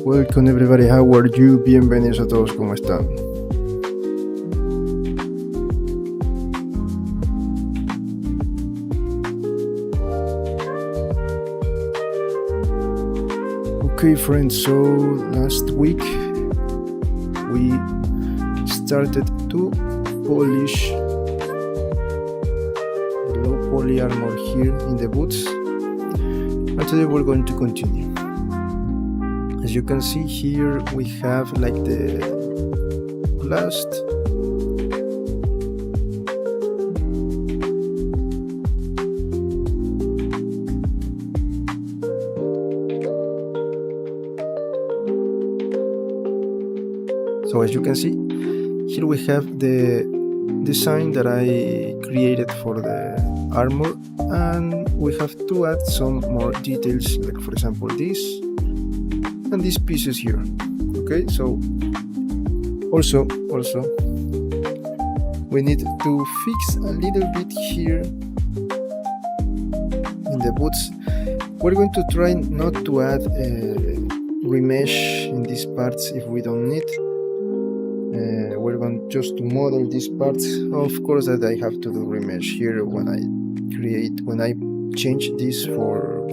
Welcome everybody, how are you? Bienvenidos a todos, ¿cómo están? Okay friends, so last week we started to polish the low poly armor here in the boots, and today we're going to continue. As you can see here, we have like the last so as you can see here we have the design that I created for the armor, and we have to add some more details, like for example this and these pieces here. Okay, so also we need to fix a little bit here in the boots. We're going to try not to add remesh in these parts if we don't need. We're going just to model these parts. Of course that I have to do remesh here when I change this for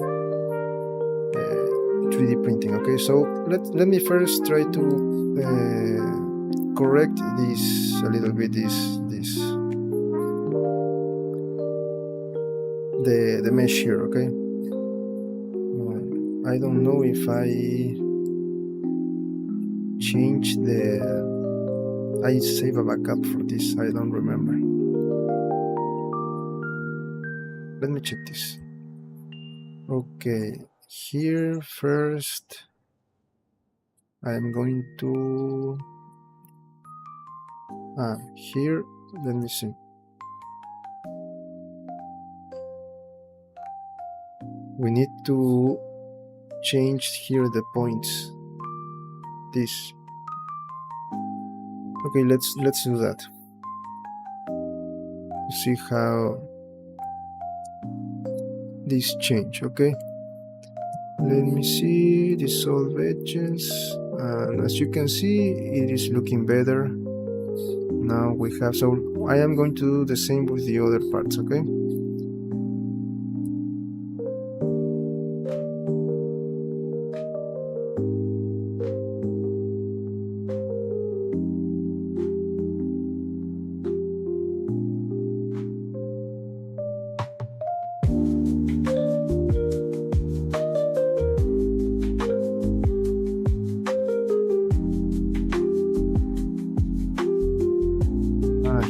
3D printing. Okay, so let me first try to correct this a little bit, the mesh here. Okay, I don't know if I change I save a backup for this, I don't remember. Let me check this. Okay, here first I'm going to here, let me see. We need to change here the points, this. Okay, let's do that. See how this change. Okay, let me see, dissolve edges, and as you can see it is looking better. Now we have, so I am going to do the same with the other parts. Okay,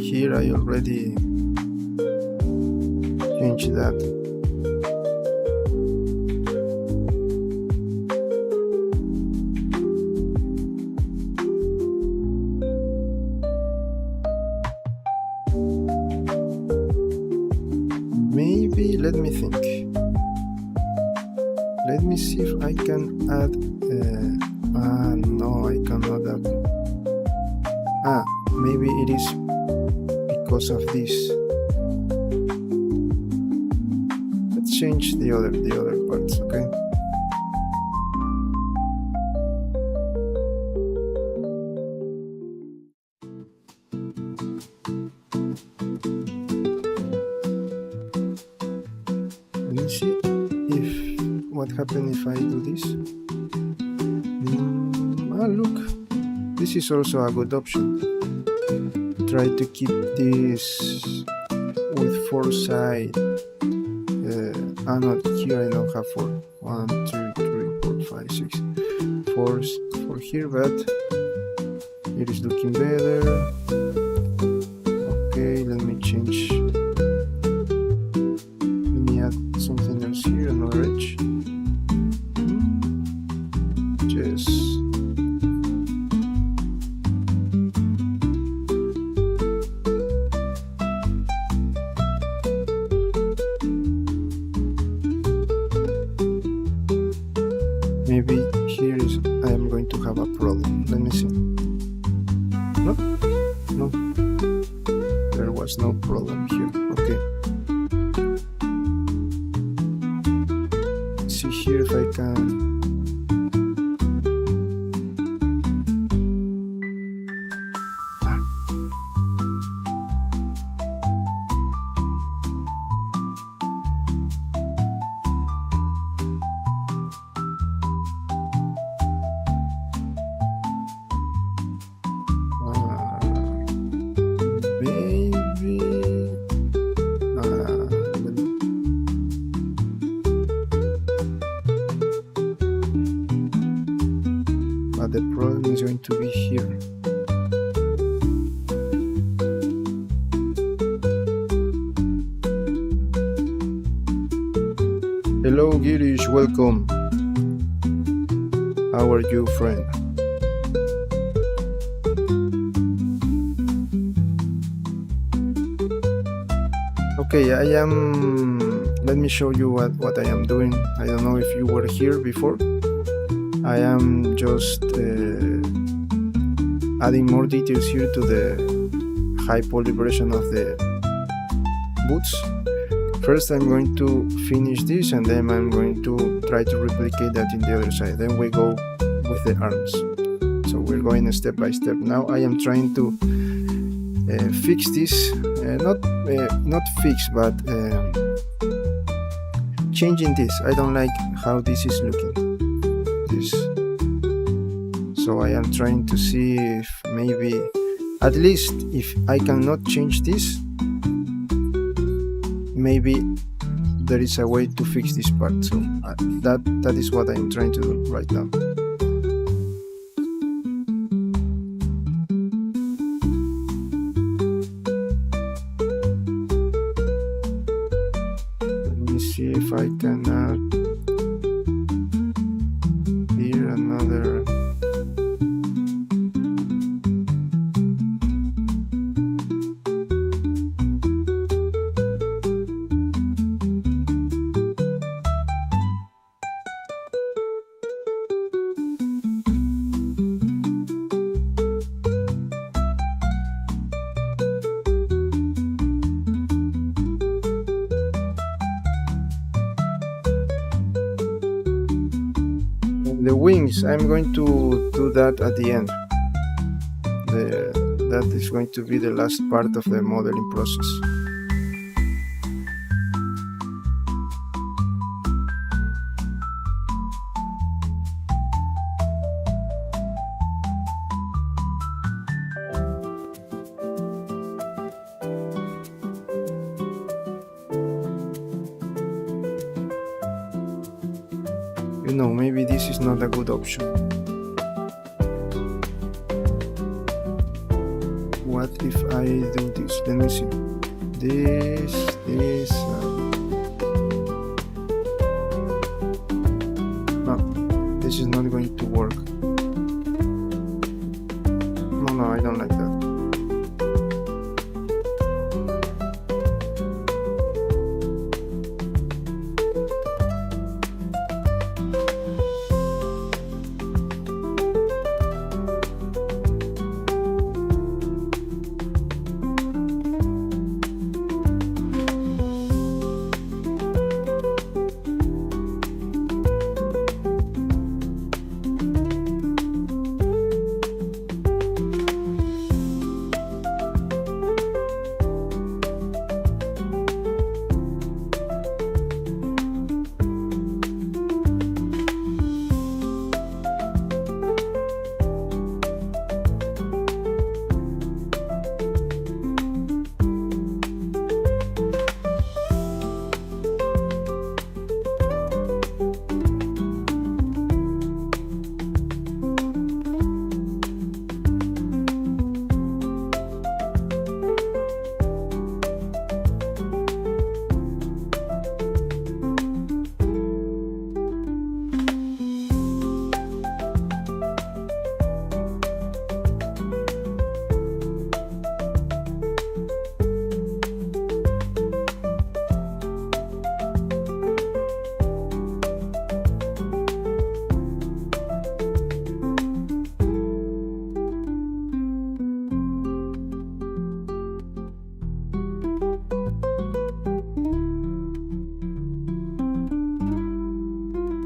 here I already changed that. Maybe, let me think. Let me see if I can add no, I cannot add. Maybe it is because of this. Let's change the other parts. Okay, let me see if what happens if I do this. Look, this is also a good option. Try to keep this with 4 sides. Not here, I don't have 4. 1, 2, 3, 4, 5, 6. 4 for here, but it is looking better. Okay, let me change. Let me add something else here, another edge. Just maybe here is I am going to have a problem. Let me see. No, there was no problem here. Okay, see here if I can maybe but the problem is going to be here. Hello Girish, welcome. How are you, friend? Okay, let me show you what I am doing. I don't know if you were here before. I am just adding more details here to the high poly version of the boots. First I'm going to finish this, and then I'm going to try to replicate that in the other side. Then we go with the arms. So we're going step by step. Now I am trying to fix this, not fix, but changing this. I don't like how this is looking. So I am trying to see if maybe, at least if I cannot change this, maybe there is a way to fix this part. So that is what I am trying to do right now. Let me see if I can add here another. The wings, I'm going to do that at the end. That is going to be the last part of the modeling process. You know, maybe this is not a good option. What if I do this? Let me see. This. No, this is not going to work. No, I don't like that.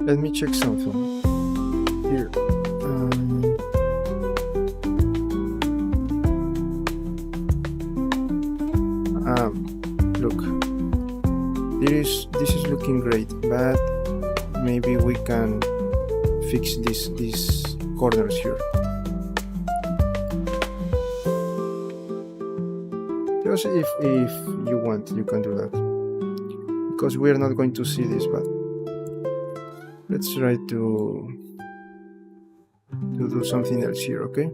Let me check something here. Look, this is looking great, but maybe we can fix these corners here. Just if you want, you can do that. Because we are not going to see this, but let's try to do something else here, okay?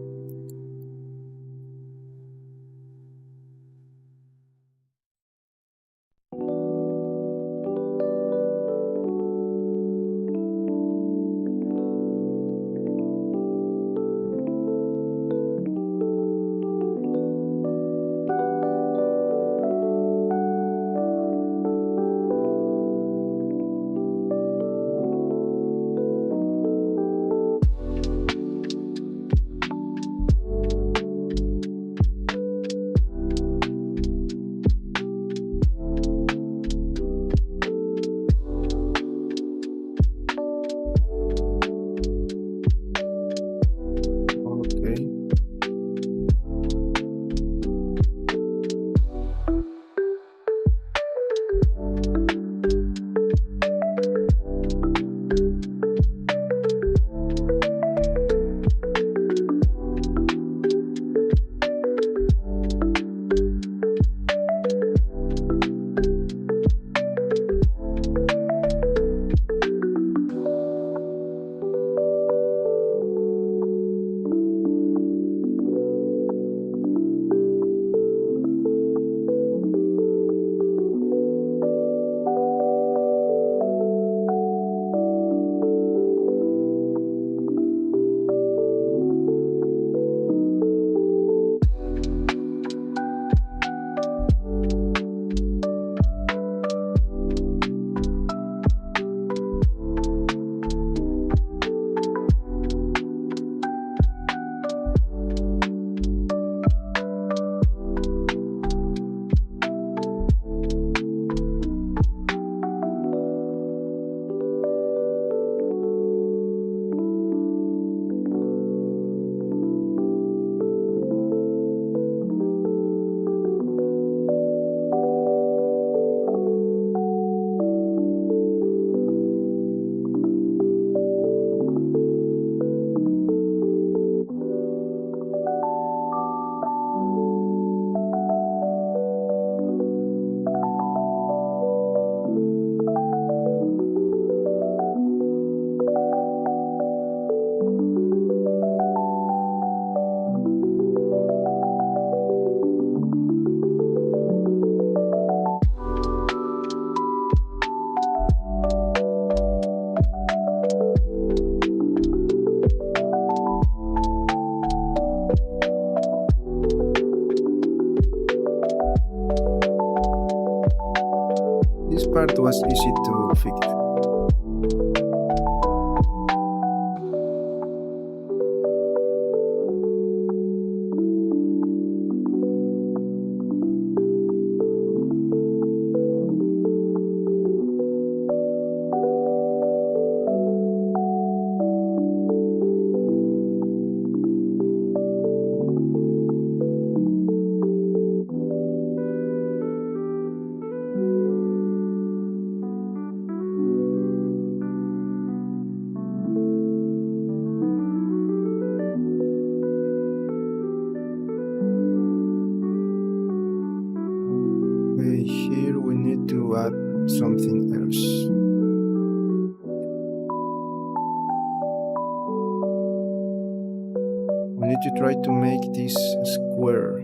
Part was easy to fix. Here we need to add something else. We need to try to make this square.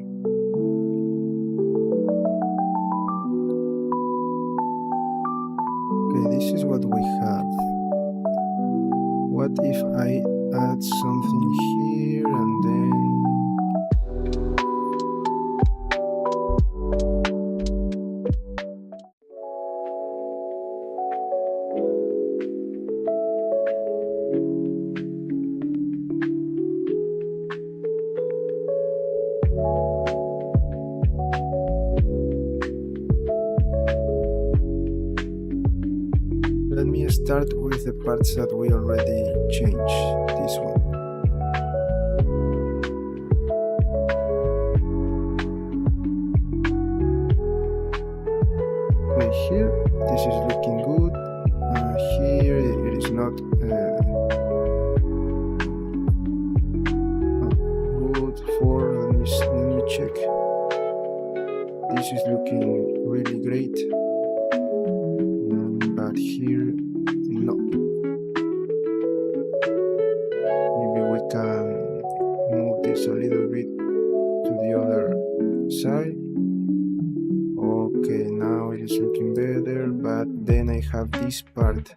Okay, this is what we have. What if I add something here and then start with the parts that we already changed. This one. Okay, here this is looking good. Here it is not good for. Let me check. this is looking really great, but here no. Maybe we can move this a little bit to the other side. Okay, now it is looking better, but then I have this part.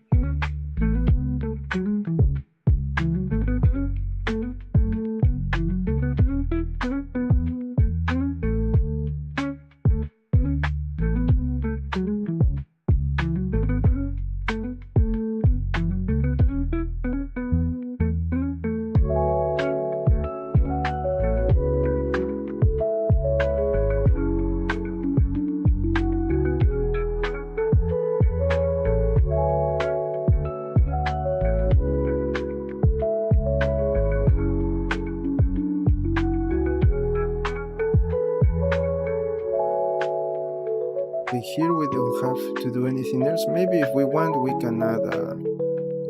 Here we don't have to do anything else. Maybe if we want, we can add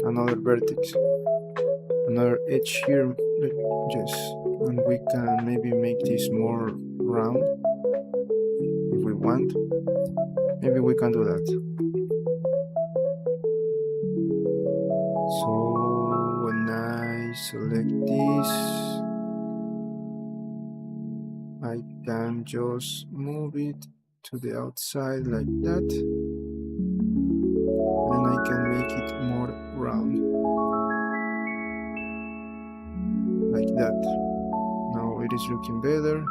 another vertex, another edge here. Yes, and we can maybe make this more round if we want. Maybe we can do that. So when I select this, I can just move it to the outside like that, and I can make it more round like that. Now it is looking better.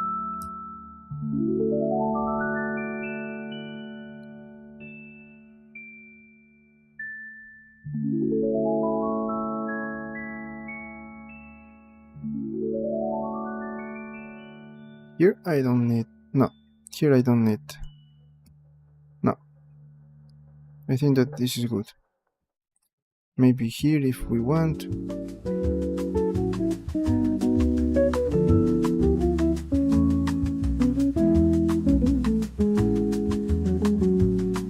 Here I don't need, no, here I don't need. No, I think that this is good. Maybe here if we want.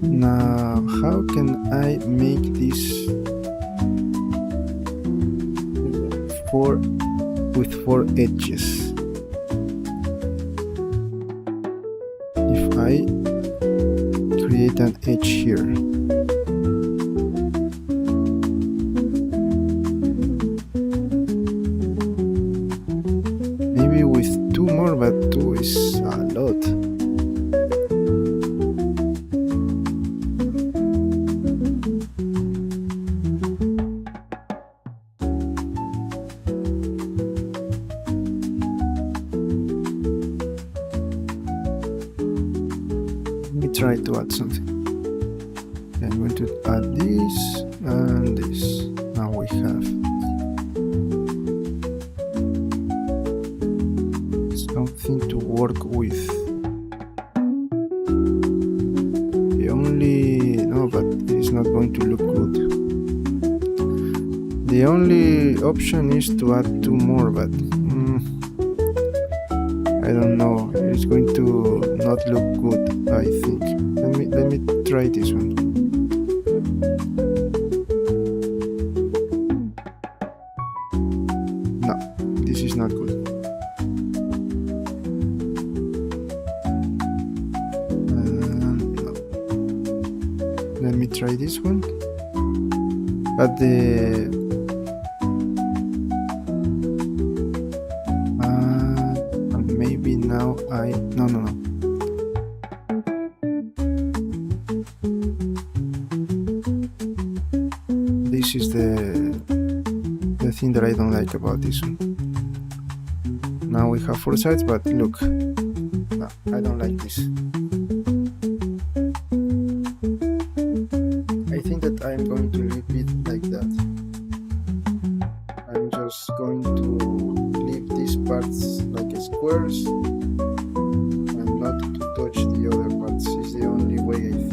Now, how can I make this with 4 edges? If I create an edge here, maybe with 2 more, but 2 is a lot. Try to add something. I'm going to add this and this. Now we have something to work with. But it's not going to look good. The only option is to add 2 more, but I don't know. It's going to not look good, I think. Let me try this one. No, this is not good. No. Let me try this one. But maybe now no. This is the thing that I don't like about this one. Now we have 4 sides, but look, no, I don't like this. I think that I'm going to leave it like that. I'm just going to leave these parts like squares and not to touch the other parts. Is the only way, I think.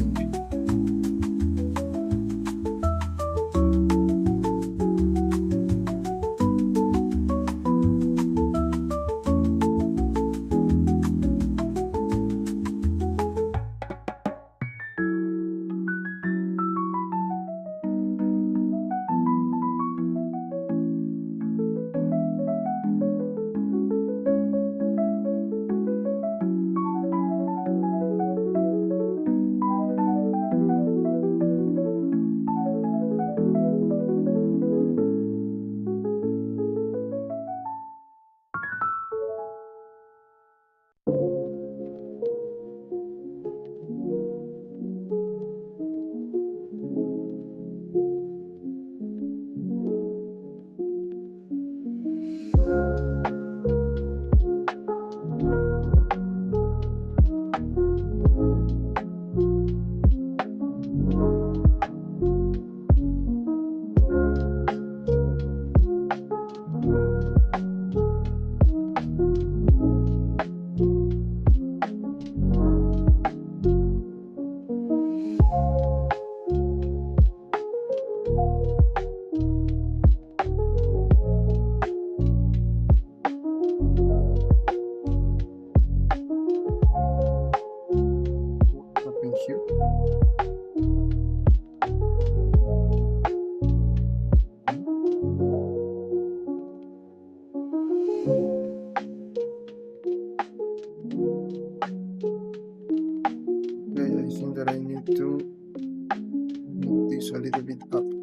that I need to move this a little bit up.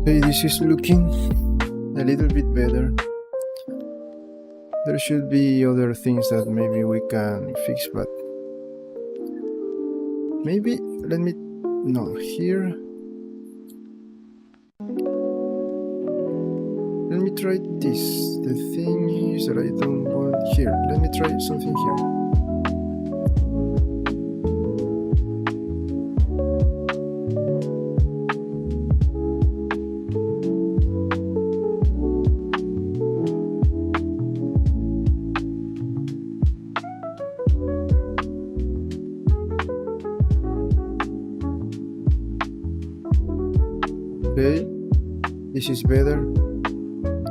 Okay, this is looking a little bit better. There should be other things that maybe we can fix, but maybe here. Let me try this. The thing is that I don't want here. Let me try something here. Okay, this is better.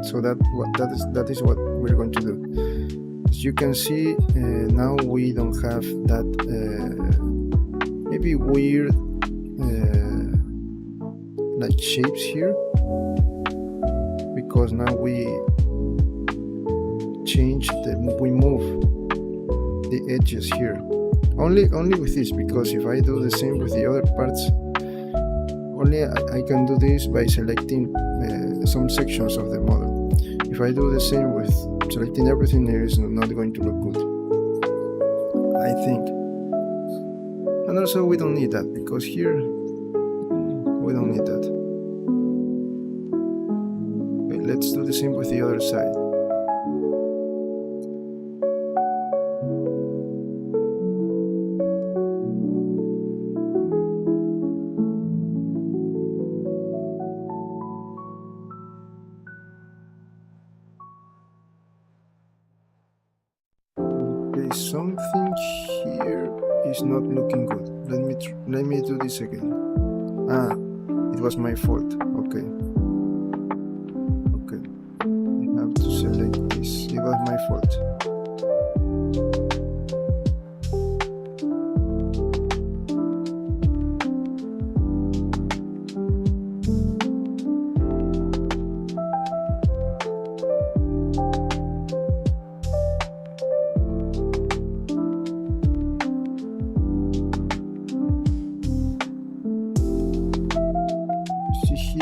So that is what we're going to do. As you can see, now we don't have that maybe weird like shapes here, because now we move the edges here. Only with this, because if I do the same with the other parts, only I can do this by selecting some sections of the model. If I do the same with selecting everything, it is not going to look good, I think. And also we don't need that, because here we don't need that. Okay, let's do the same with the other side. Something here is not looking good. Let me do this again. It was my fault. Okay, I have to select this. It was my fault.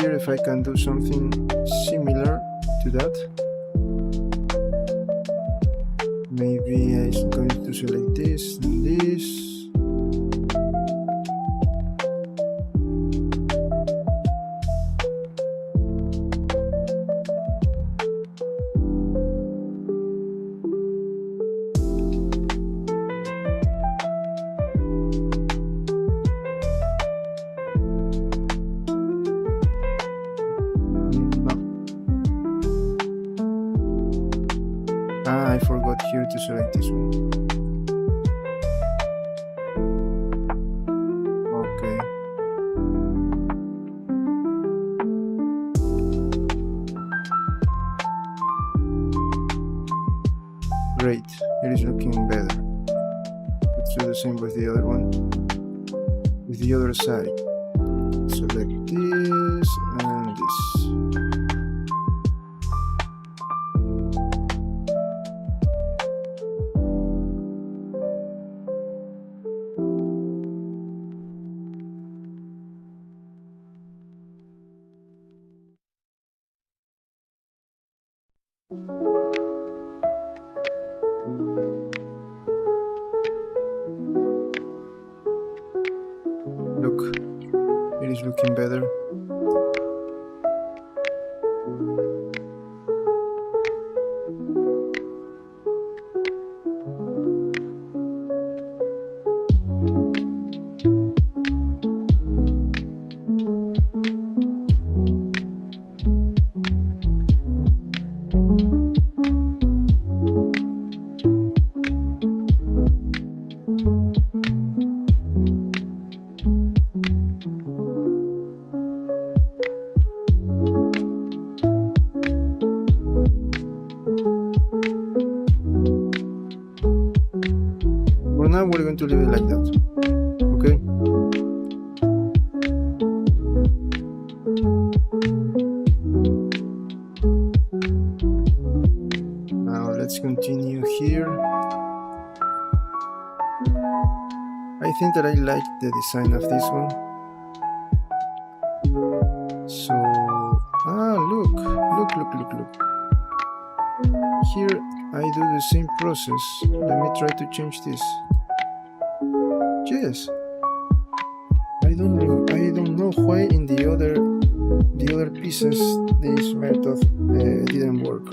Here, if I can do something similar to that, maybe I'm going to select this and this. I forgot here to select this one. Okay. Great, it is looking better. Let's do the same with the other one. With the other side. Select this and this. Look, it is looking better. For now, we're going to leave it like that. Okay. Now let's continue here. I think that I like the design of this one. So look. Here I do the same process. Let me try to change this. Yes. I don't know why in the other pieces this method didn't work.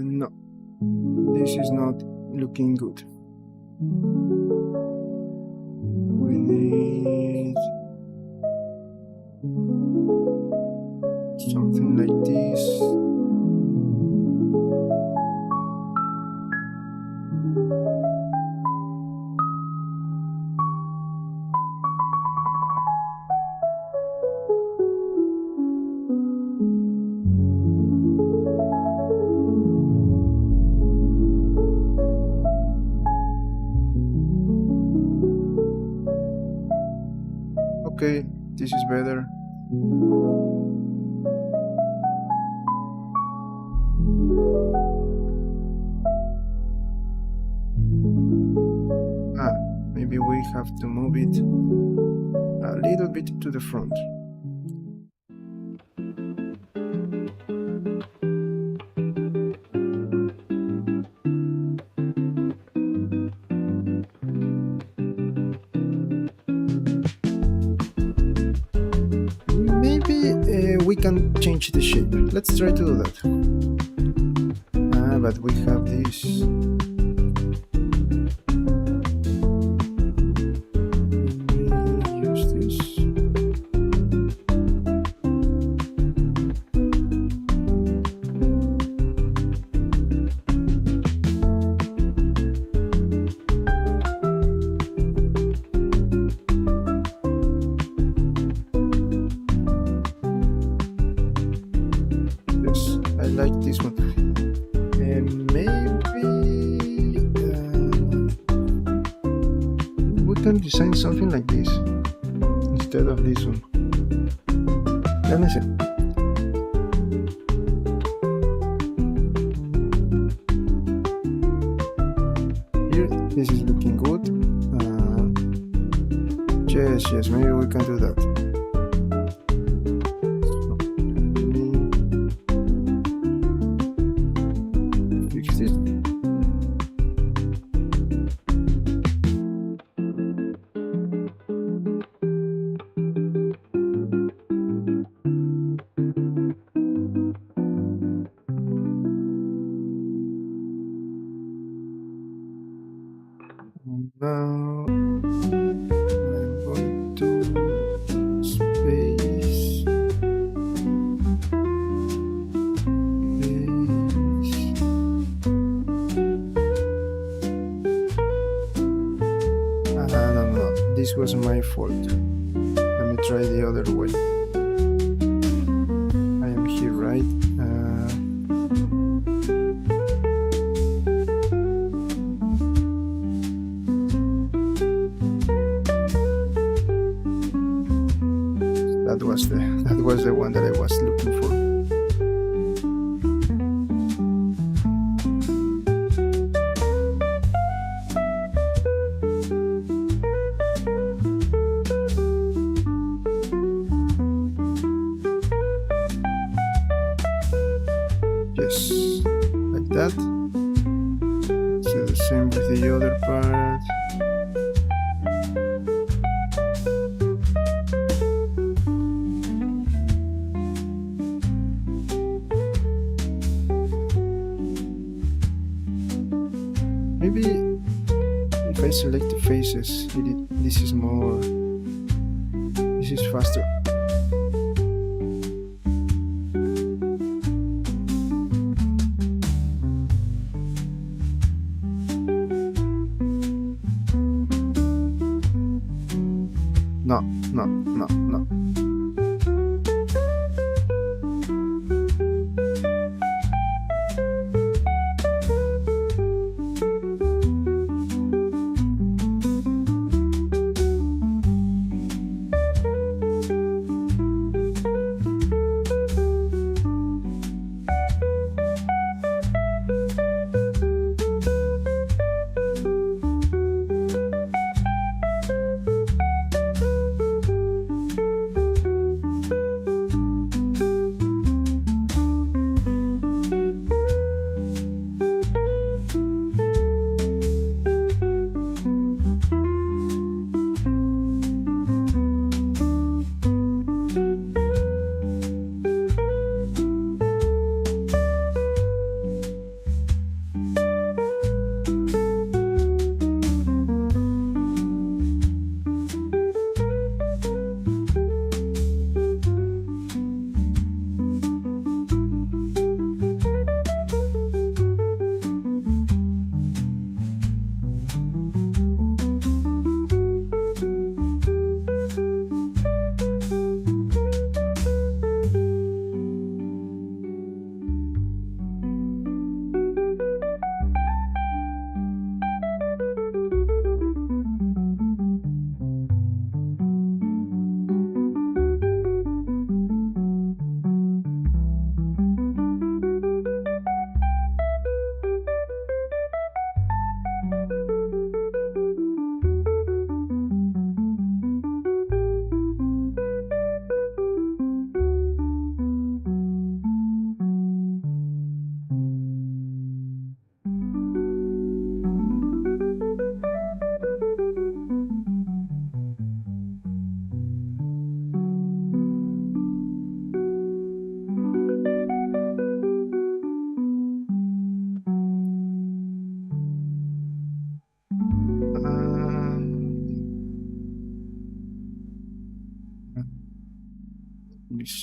No, this is not looking good. We need something like this. Okay, this is better. Maybe we have to move it a little bit to the front. We can change the shape. Let's try to do that. But we have this. Use this. I like this one. Maybe we can design something like this instead of this one. Let me see. Here, this is looking good. Yes, maybe we can do that. Now I'm going to space this. No, this was my fault. Let me try the other way. I am here, right? that was the one that I was looking for. Yes, like that. Do the same with the other part. Maybe if I select the faces, this is faster. No.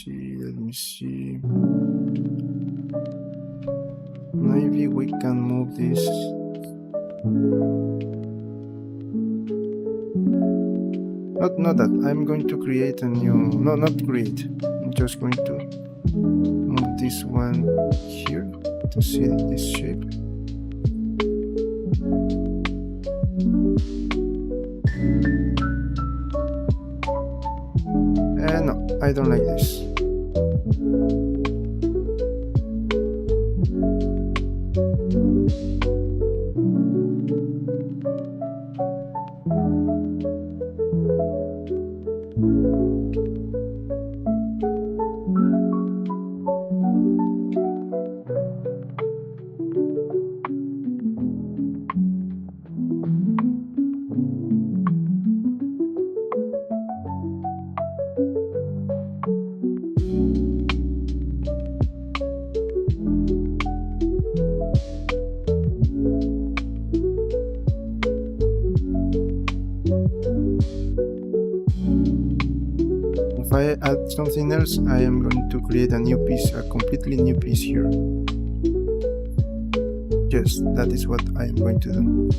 Let me see. Maybe we can move this. Not that. I'm going to create a new... No, not create. I'm just going to move this one here to see this shape. No, I don't like this. If I add something else, I am going to create a new piece, a completely new piece here. Yes, that is what I am going to do.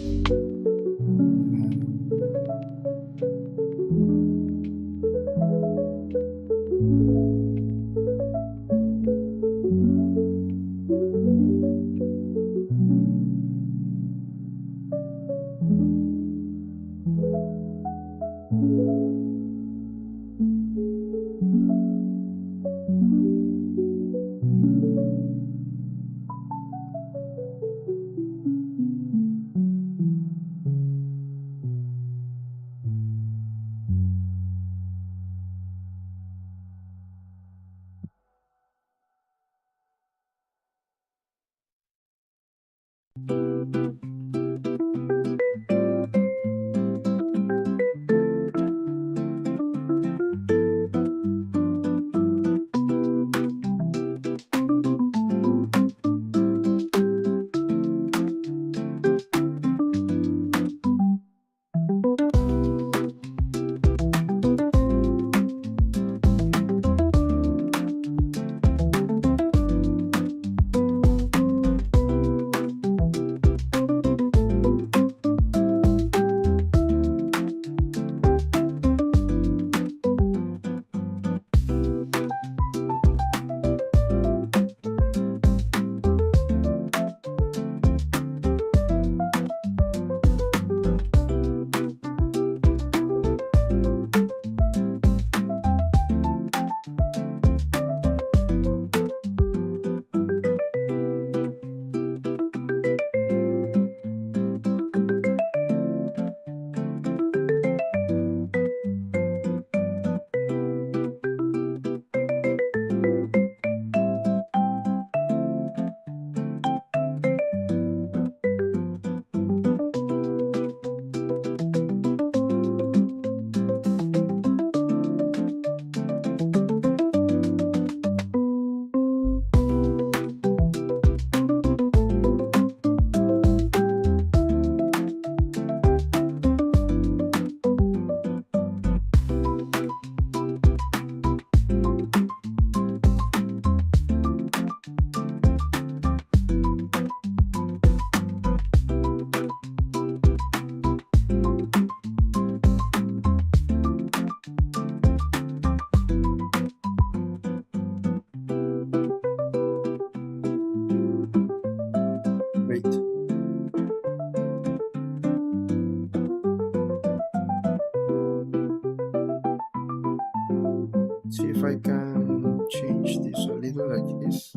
See if I can change this a little like this.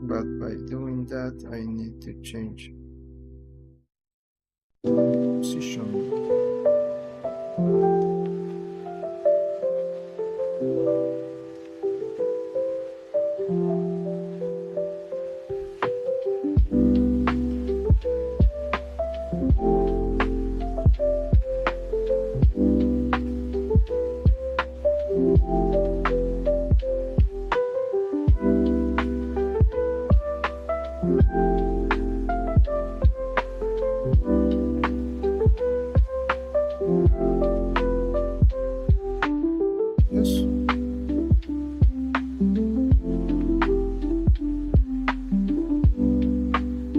But by doing that, I need to change position. Yes.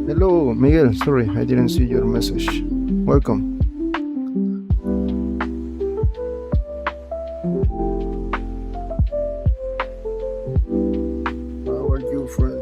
Hello, Miguel. Sorry, I didn't see your message. Welcome. How are you, friend?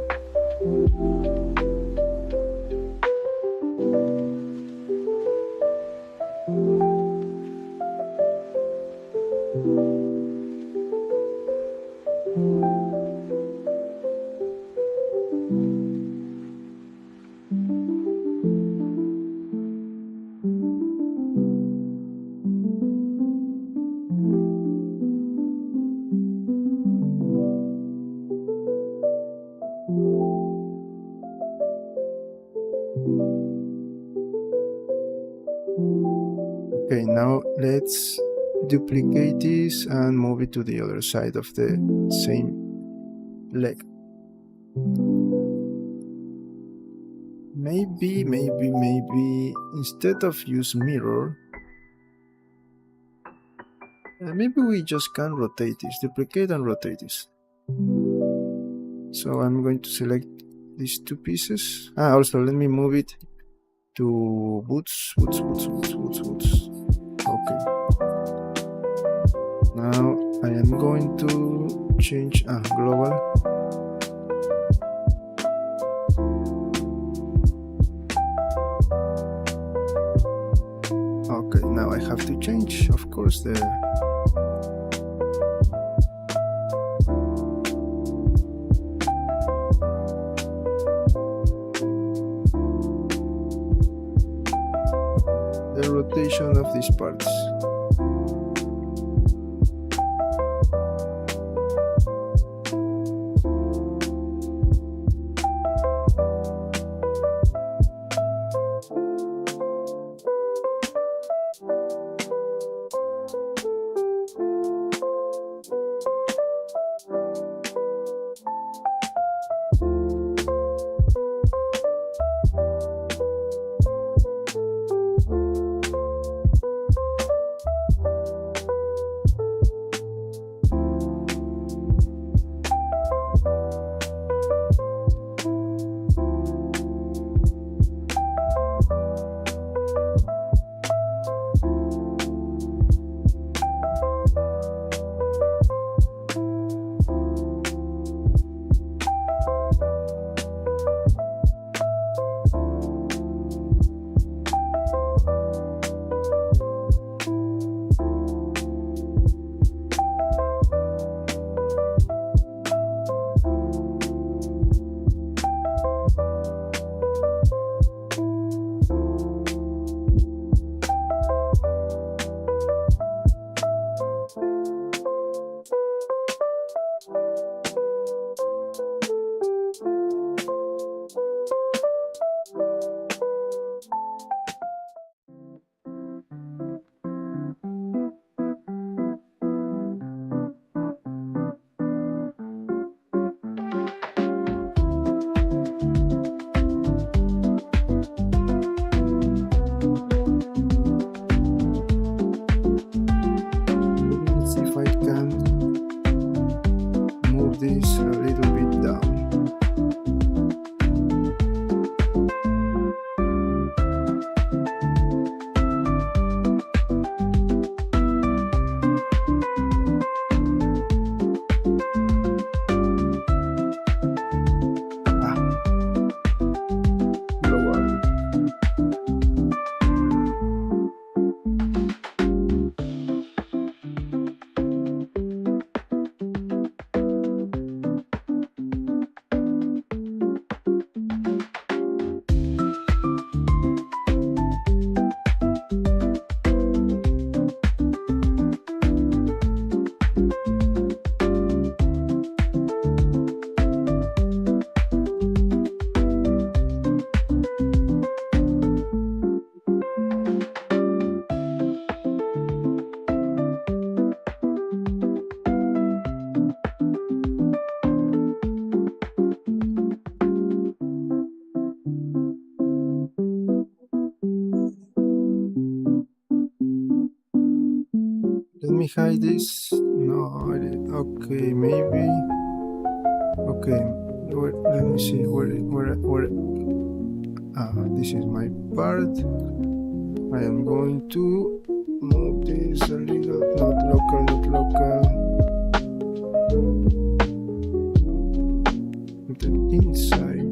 Okay, now let's duplicate this and move it to the other side of the same leg. Maybe instead of use mirror, maybe we just can rotate this, duplicate and rotate this. So I'm going to select these two pieces. Also let me move it to boots. Okay. Now I am going to change global. Okay, now I have to change, of course, the rotation of these parts. Let me hide this. No, okay, maybe. Okay, let me see where. This is my part. I am going to move this a little. Not local. The inside.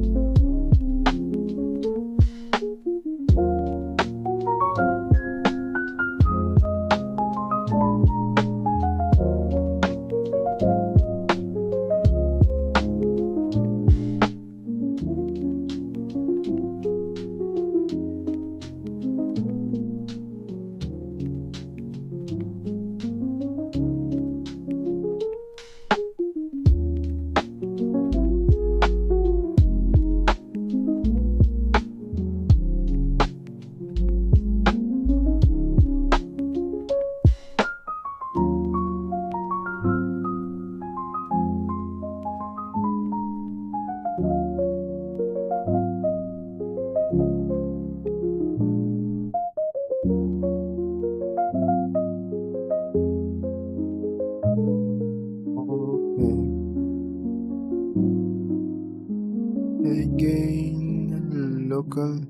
Again, local.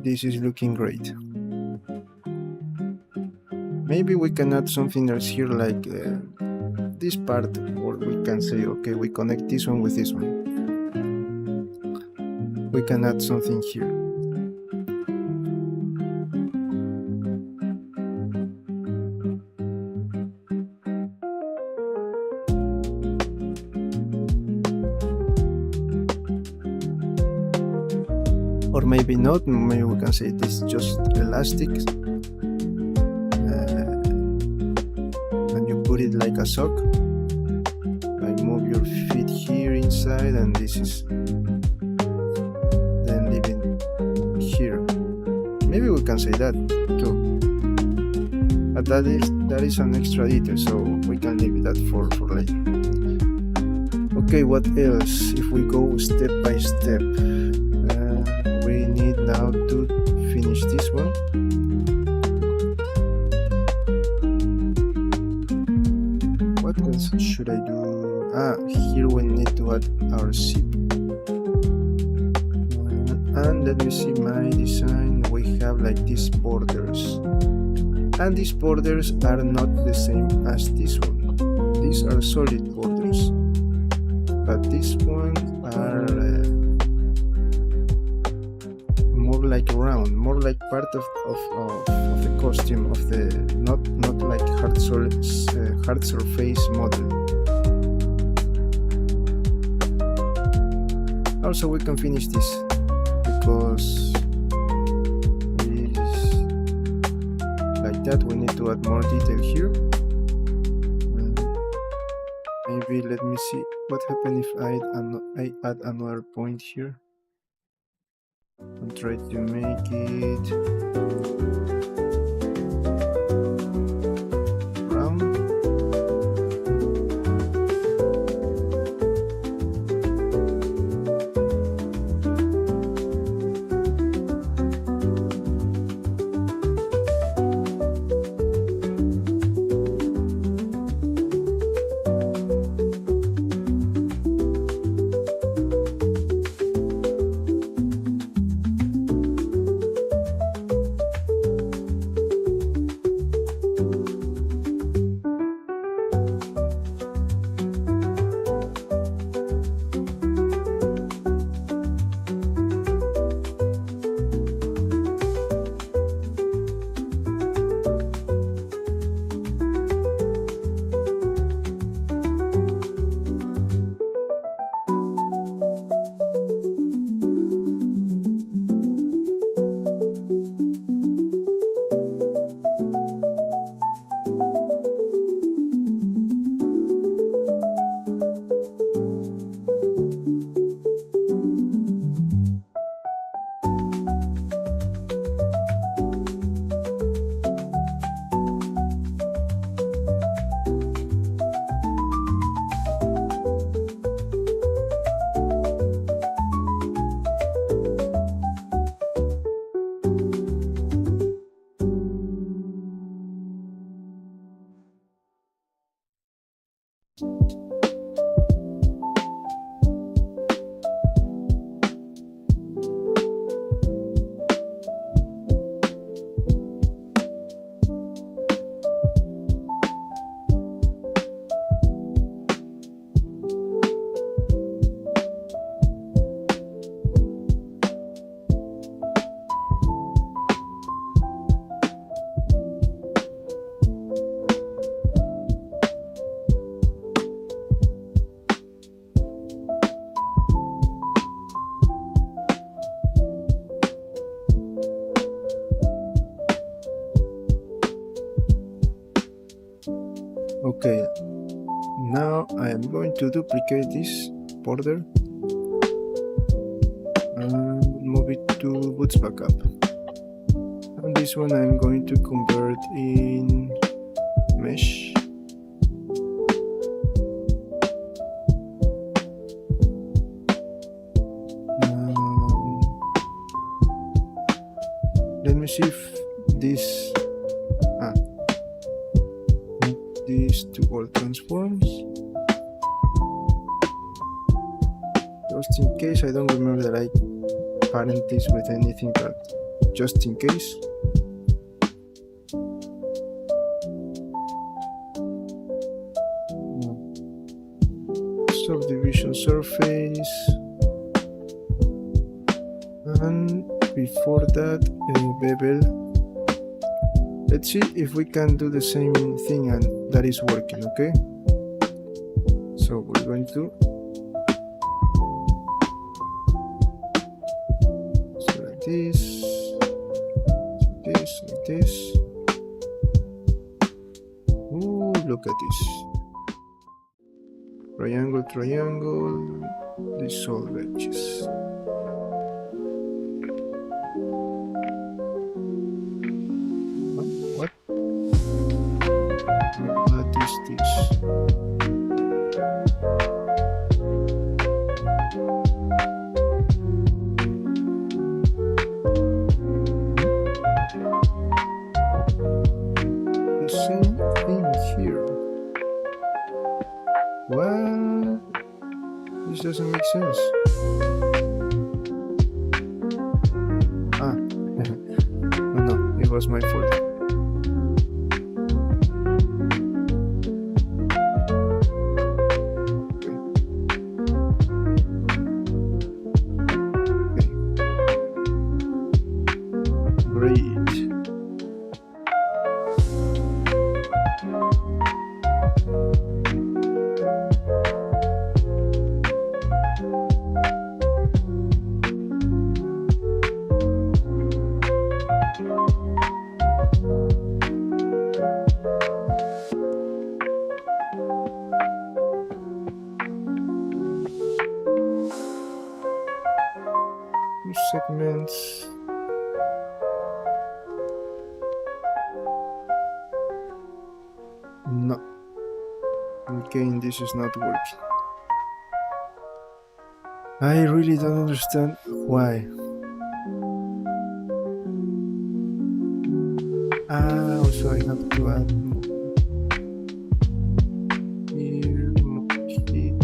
This is looking great. Maybe we can add something else here, like this part, or we can say, okay, we connect this one with this one. We can add something here. Or maybe not, maybe we can say this is just elastic, and you put it like a sock, like move your feet here inside, and this is then leaving here. Maybe we can say that too, but that is an extra detail, so we can leave that for later. Okay, what else? If we go step by step, we need now to finish this one. What else should I do? Here we need to add our zip. And let me see my design. We have like these borders, and these borders are not the same as this one. These are solid borders, but this one are more like round, more like part of the costume of the not like hard surface model. Also, we can finish this because it's like that. We need to add more detail here. Maybe let me see what happens if I add another point here and try to make it round. Okay, now I am going to duplicate this border and move it to boots backup. And this one I'm going to convert in mesh. Let me see if this these to all transforms, just in case I don't remember that I parent this with anything that just in case. Subdivision surface, and before that bevel. Let's see if we can do the same thing and that is working. Okay, so we're going to so like this, like this. Ooh, look at this. Triangle, triangle, dissolve edges. What? What is this? The same thing here. What? This doesn't make sense. Ah, no, it was my fault. Segments. No. Again, this is not working. I really don't understand why. Also I have to add more. Here, more here.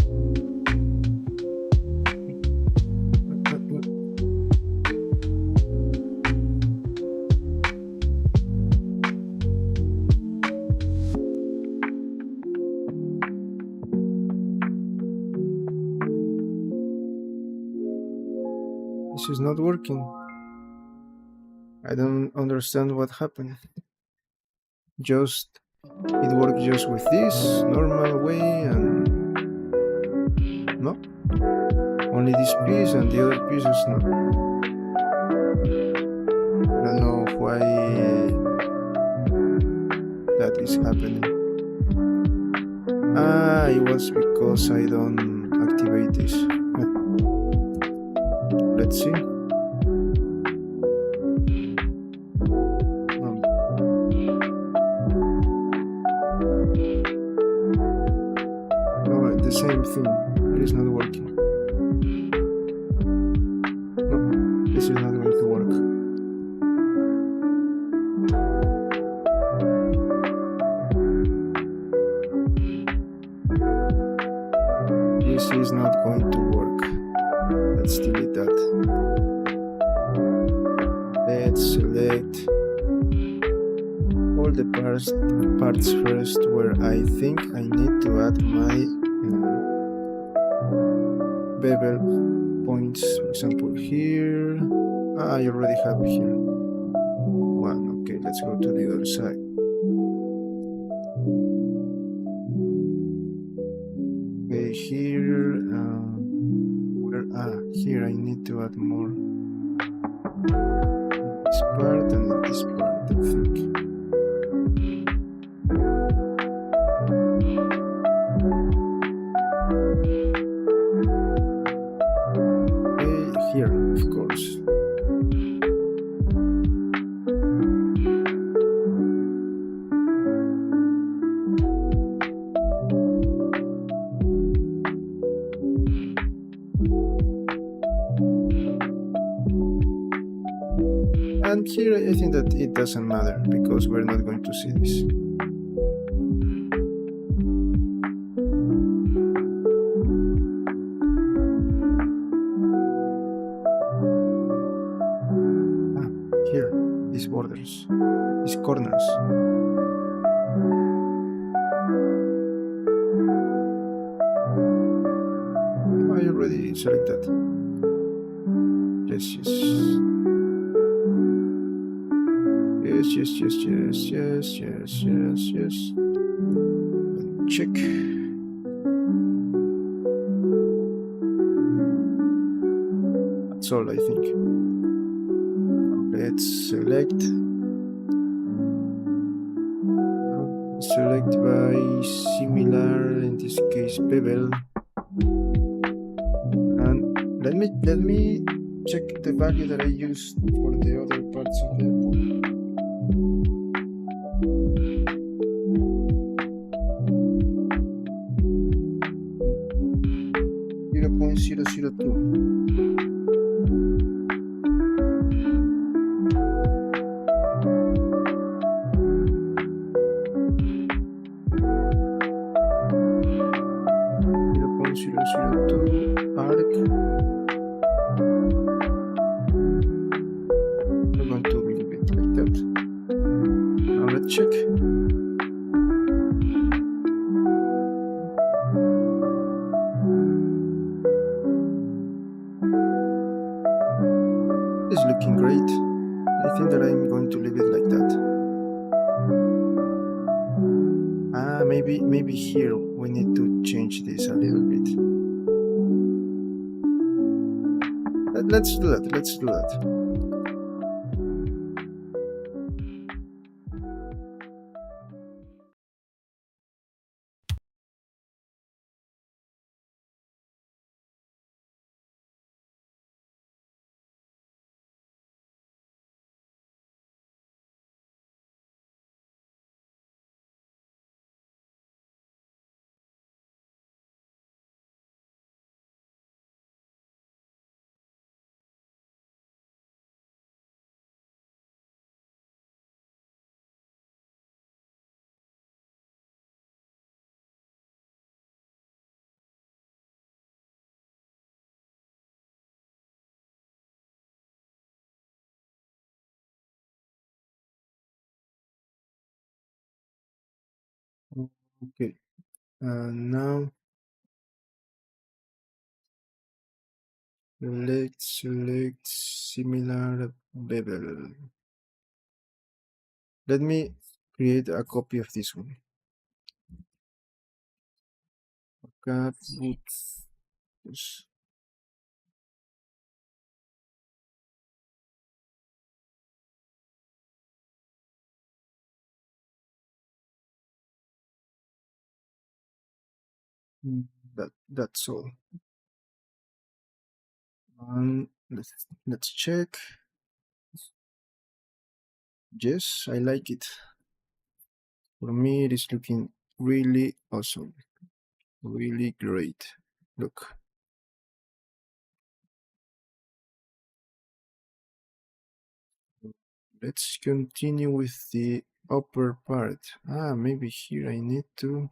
This is not working. I don't understand what happened. It worked just with this normal way, and no, only this piece and the other pieces no. I don't know why that is happening. It was because I don't activate this. Let's see. No, the same thing. It is not working. No, this is not going to work. This is not going to work. Let's delete that. Let's select all the parts first where I think I need to add my bevel points. For example, here. I already have here one. Okay, let's go to the other side. Okay, here. Here I need to add more. This part and this part, I think. Okay, here, of course. And here I think that it doesn't matter because we're not going to see this. Here. these borders, these corners. I already selected. Yes, yes. Yes, yes, yes, yes, yes, yes, yes, yes. Check. That's all, I think. Let's select by similar, in this case bevel, and let me check the value that I used for the other parts of the pool. 0.002. Arc. I'm going to leave it like that. Now let's check. It's looking great. I think that I'm going to leave it like that. Maybe here we need to change this a little bit. Let's do that. Let's do that. Okay. Now let's select similar bevel. Let me create a copy of this one. Cat boots. Yes. That's all. Let's check. Yes, I like it. For me, it is looking really awesome. Really great. Look. Let's continue with the upper part. Maybe here I needed to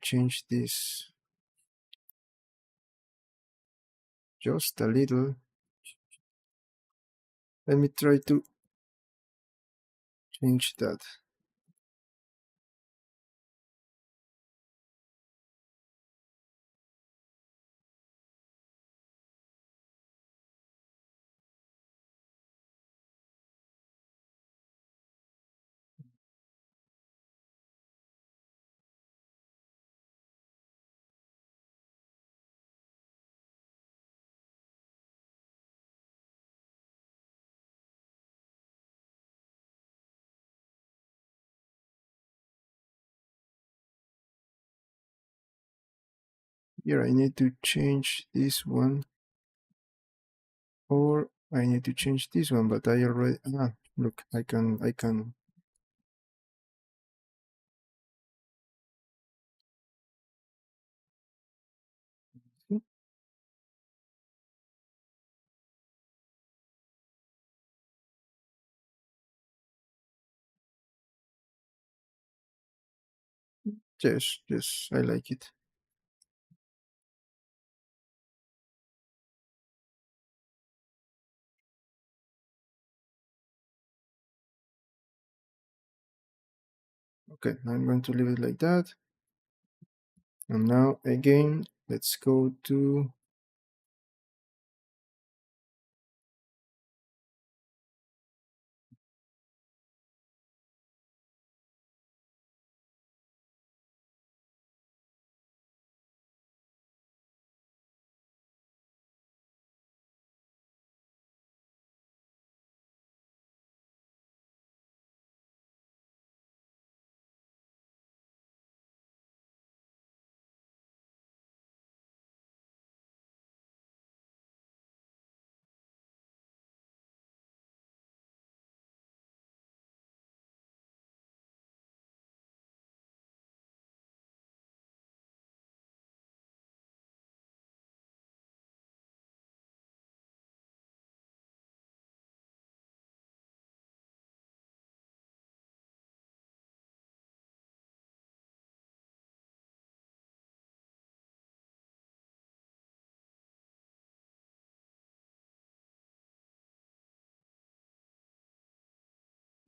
change this just a little. Let me try to change that. Here I need to change this one, or I need to change this one, but I already, look, I can, yes, I like it. Okay, I'm going to leave it like that. And now again, let's go to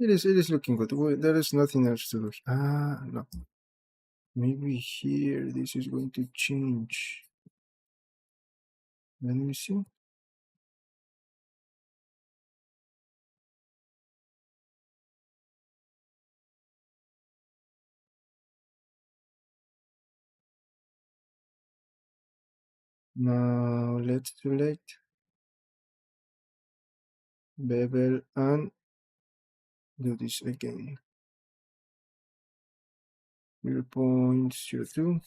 it is looking good. There is nothing else to do. No. Maybe here this is going to change. Let me see. Now let's select bevel and do this again. 0.02.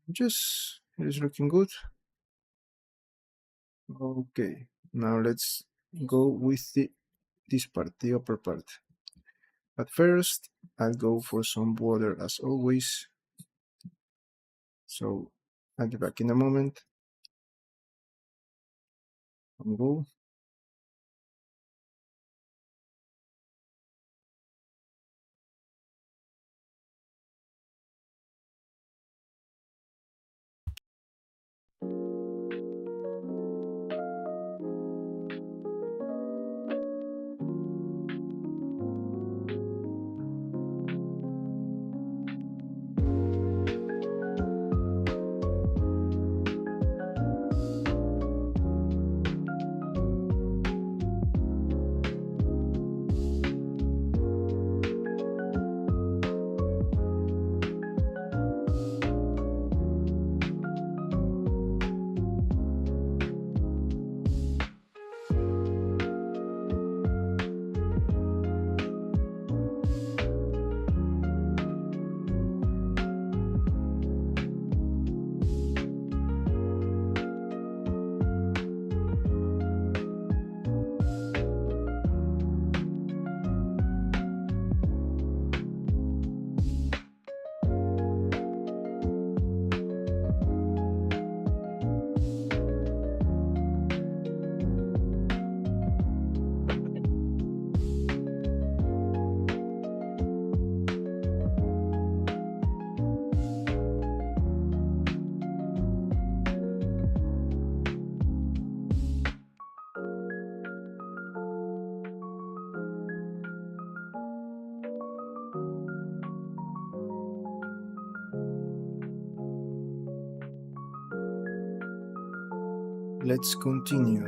Just it is looking good. Okay, now let's go with this part, the upper part. But first, I'll go for some water as always. So I'll be back in a moment. And go. Let's continue.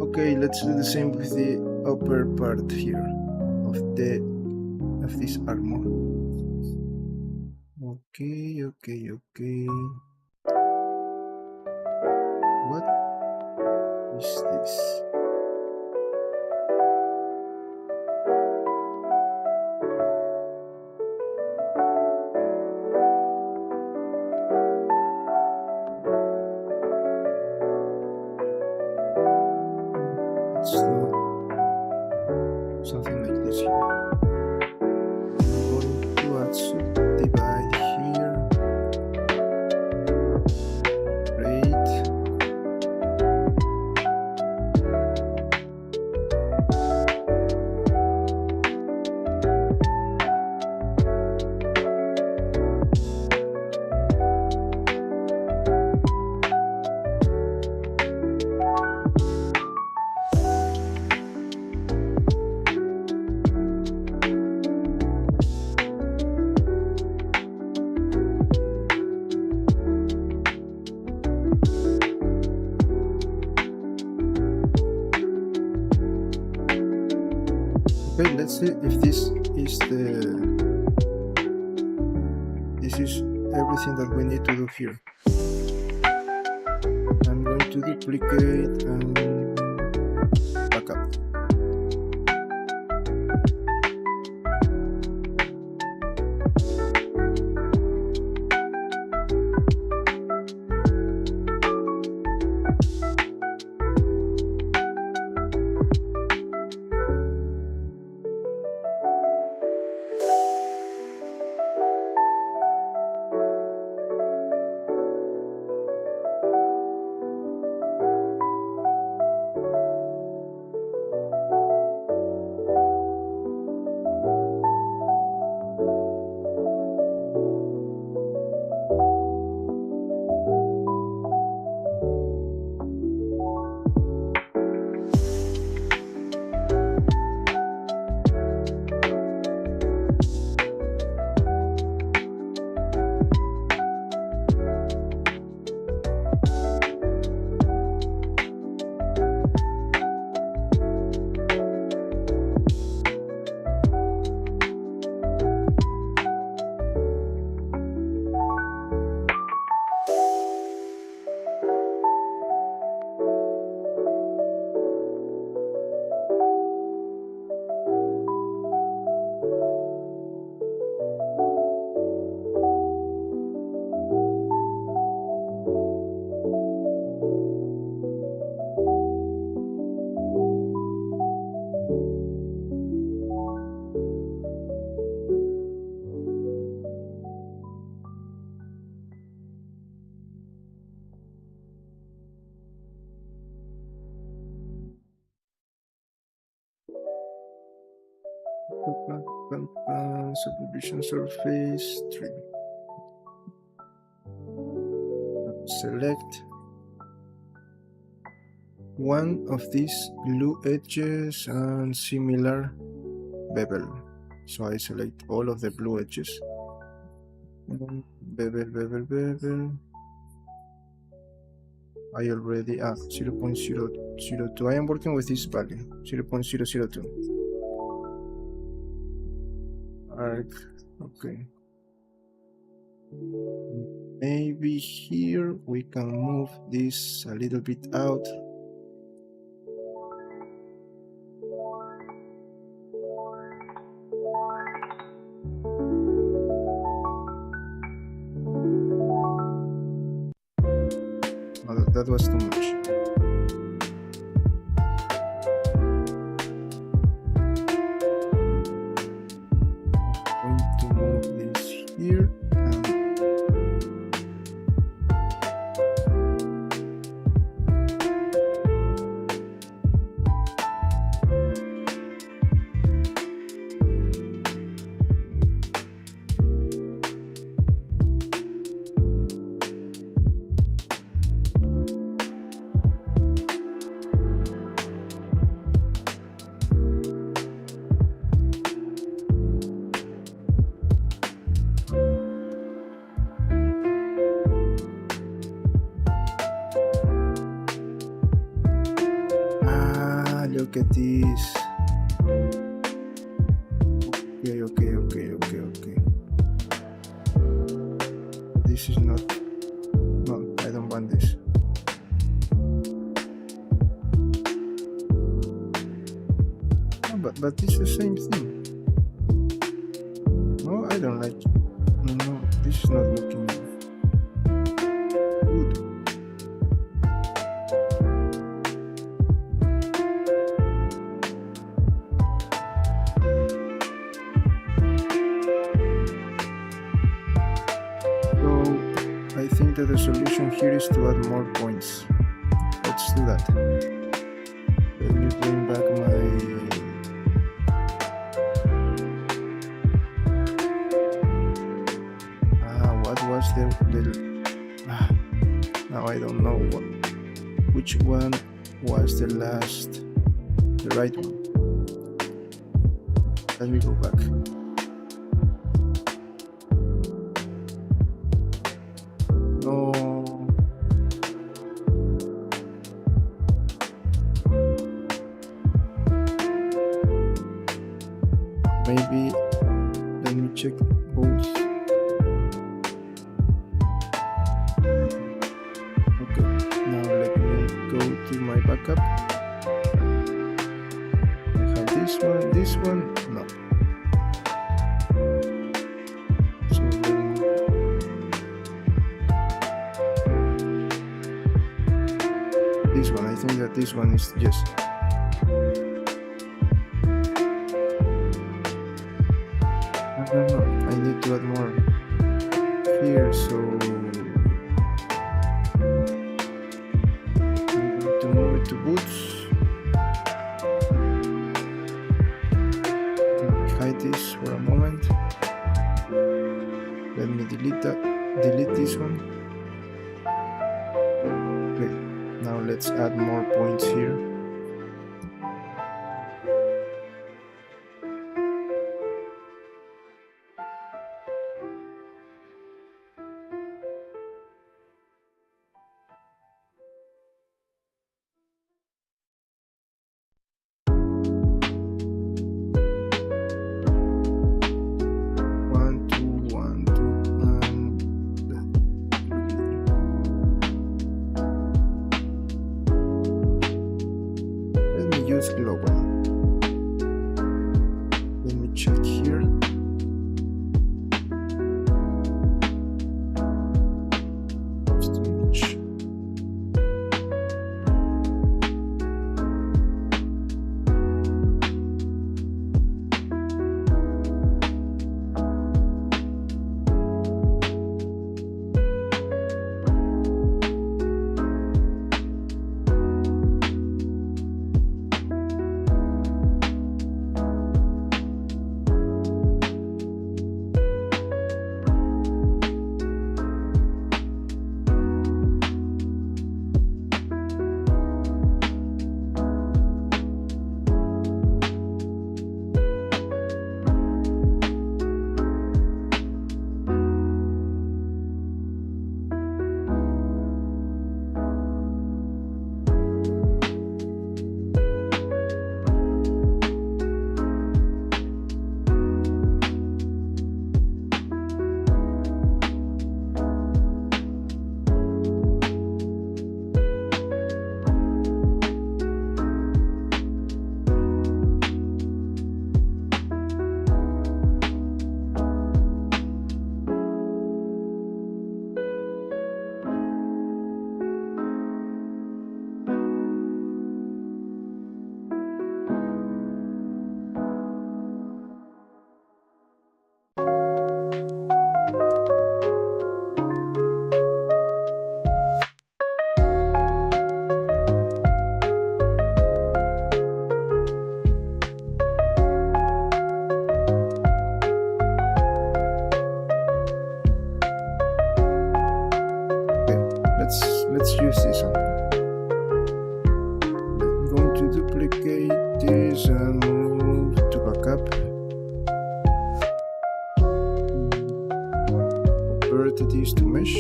Okay, let's do the same with the upper part here of this armor. Okay. What is this? Let's do something like this here. I'm going to add subdivide here. Great. let's see if this is everything that we need to do here. I'm going to duplicate and back up. Subdivision surface 3. Select one of these blue edges and similar bevel. So I select all of the blue edges. Bevel. I already 0.002. I am working with this value 0.002. Arc, okay. Maybe here we can move this a little bit out. Oh, that was too much. Look at this. Okay. This is not. No, I don't want this. No, but it's the same thing. No, I don't like it. No, this is not looking good. The solution here is to add more points. Let's do that. Let me bring back my what was the now I don't know which one was the right one. Let me go back. check both. Okay, now let me go to my backup. I have this one, no. So this one, I think that this one is just. No, I need to add more here, so I need to move it to boots. Hide this for a moment. Let me delete this one. Okay, now let's add more points here. Use global. Let me check here. Just too much. Let's use this one. I'm going to duplicate this and move to backup. Convert this to mesh.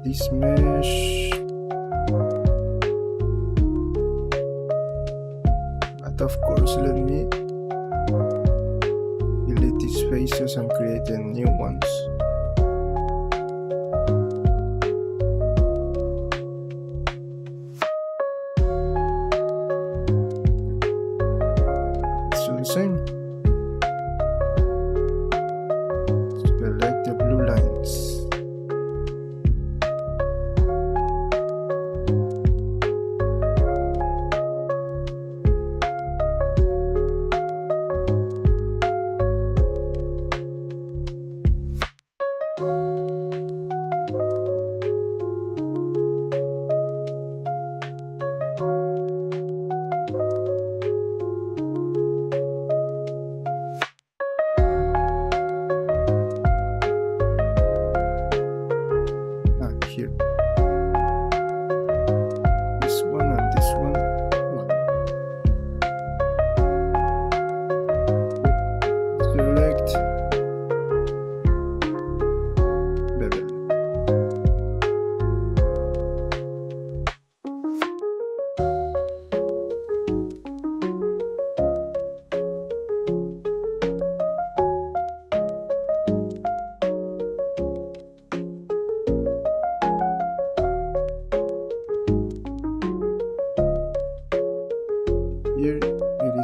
This mesh. But of course, let me delete these faces and create the new ones. Same. Select the blue lines.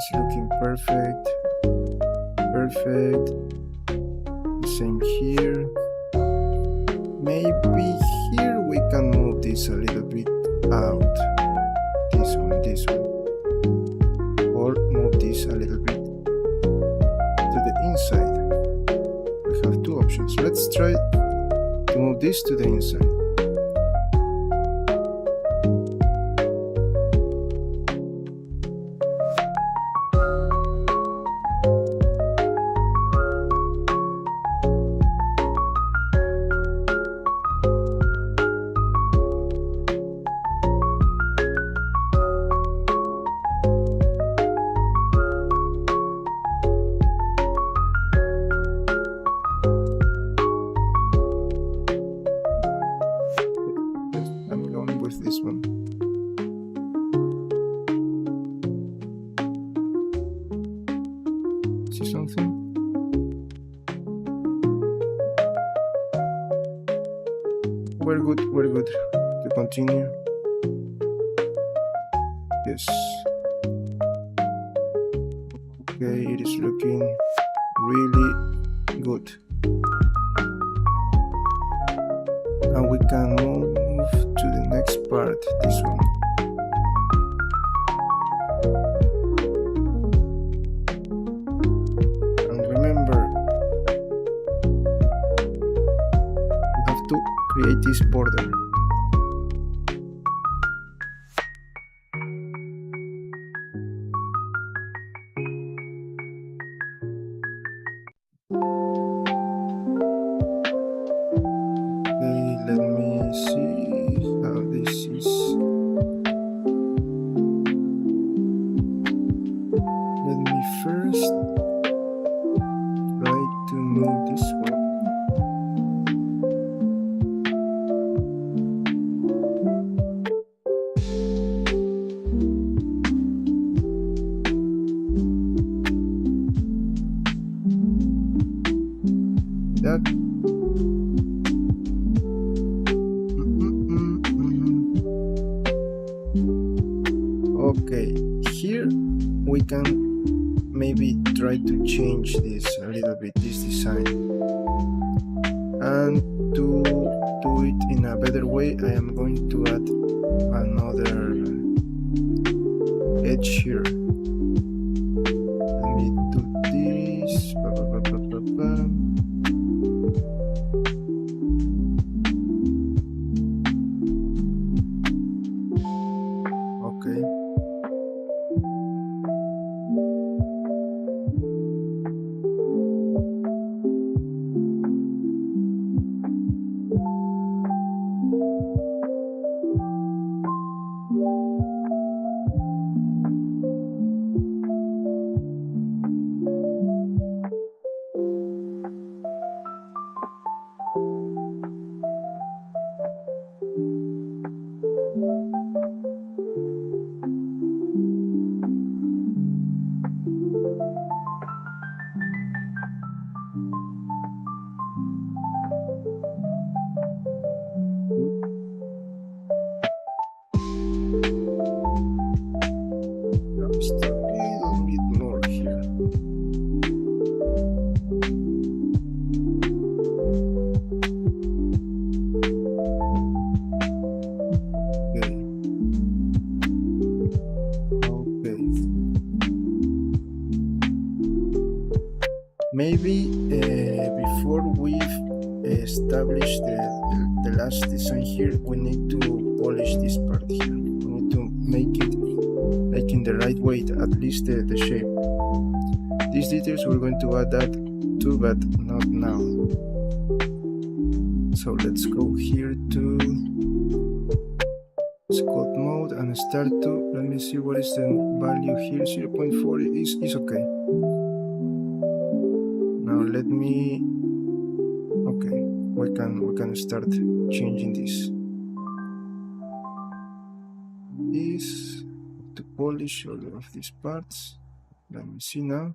It's looking perfect. Perfect. The same here. Maybe here we can move this a little bit out. This one. Or move this a little bit to the inside. We have two options. Let's try to move this to the inside. This one. See something? We're good to continue. Yes. Okay, it is looking really good. And we can move to the next part, this one. And remember, we have to create this border. Let me see how this is. Let me first try to move this one. That Okay, here we can maybe try to change this a little bit, this design. And to do it in a better way, I am going to add another edge here. Let me do this. Okay. Just a little bit more here. Okay. Maybe before we establish the last design here, we need to polish this part here. We need to make it like in the right way, at least the shape. These details we're going to add that too, but not now. So let's go here to sculpt mode and start to, let me see what is the value here. 0.4 is okay. Now let me, okay, we can start changing this to polish all of these parts. Let me see now.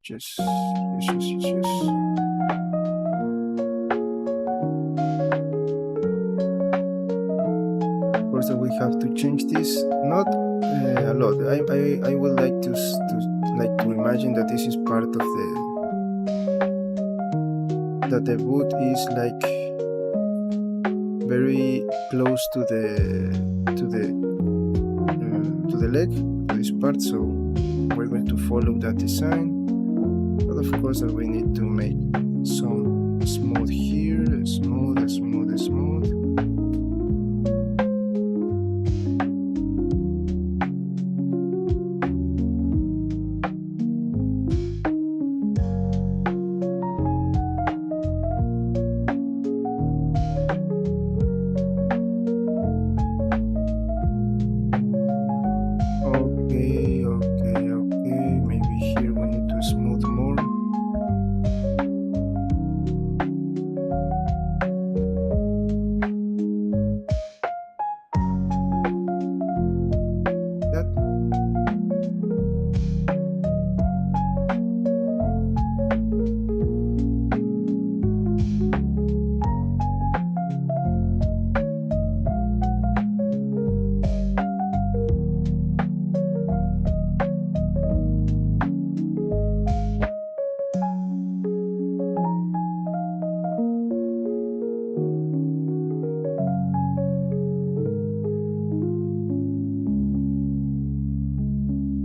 Yes. course that we have to change this, not a lot. I would like to imagine that this is part of the boot is like very close to the leg, to this part, so we're going to follow that design. But of course that we need to make some smooth here, smooth. Okay, maybe here we need to smooth more.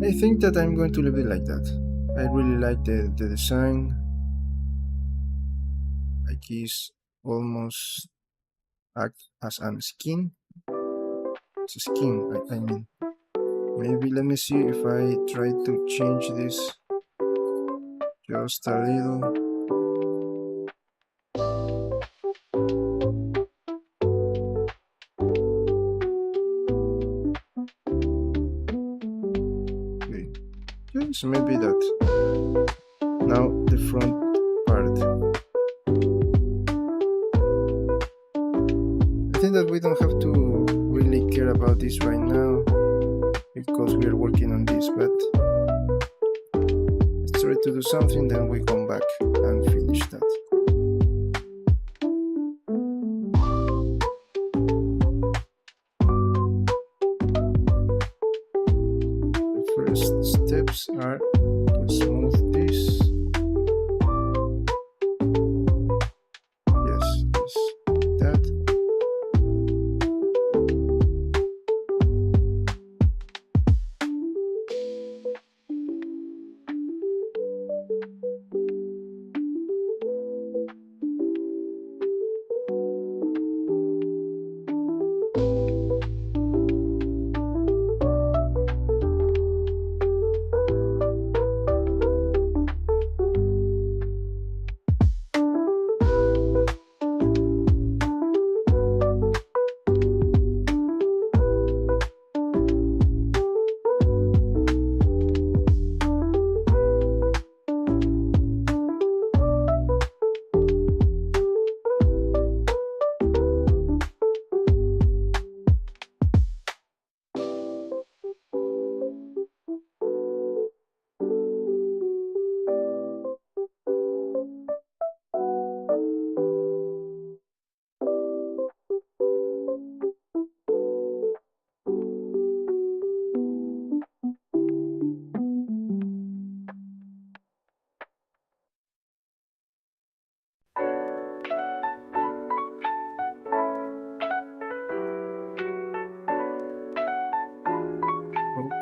I think that I'm going to leave it like that. I really like the design. Like it's almost act as a skin. It's a skin, I mean. Maybe let me see if I try to change this just a little. So maybe that. Now the front part. I think that we don't have to really care about this right now because we are working on this, but let's try to do something, then we come back and finish that. First steps are to smooth this. Yes, that.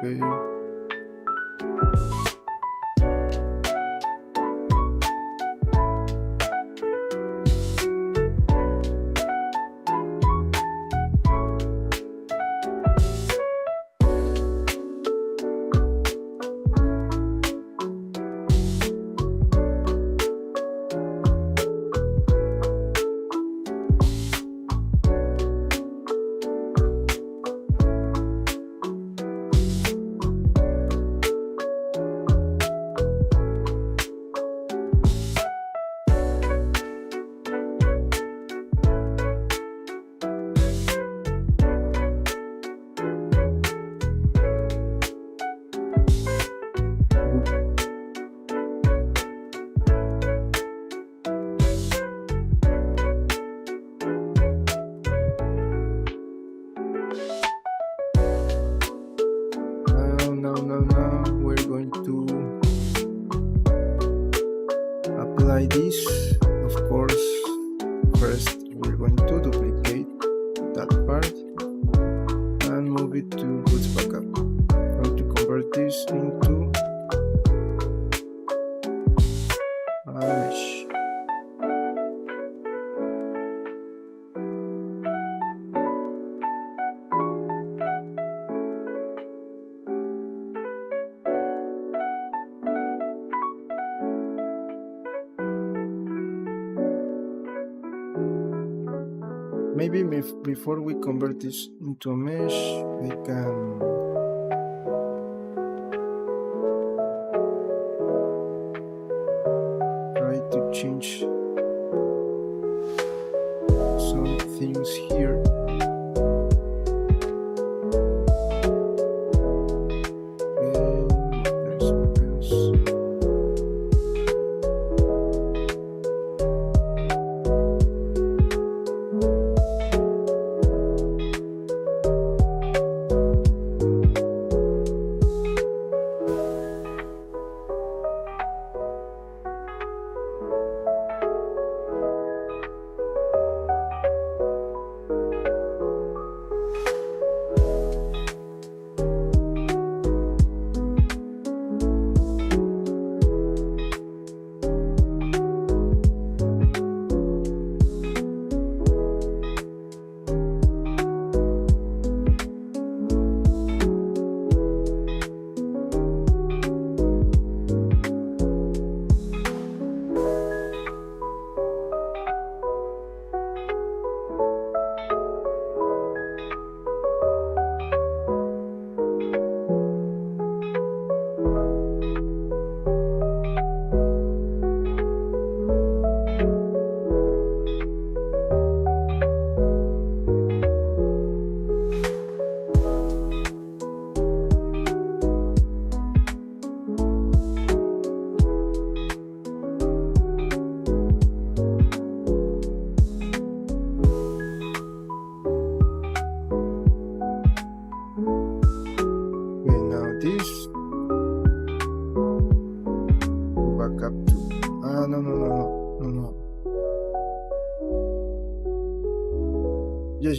Okay. Now we're going to apply this. Of course, first we're going to duplicate that part and move it to Goods Backup. I'm going to convert this into a mesh. Maybe before we convert this into a mesh, I can try to change some things here.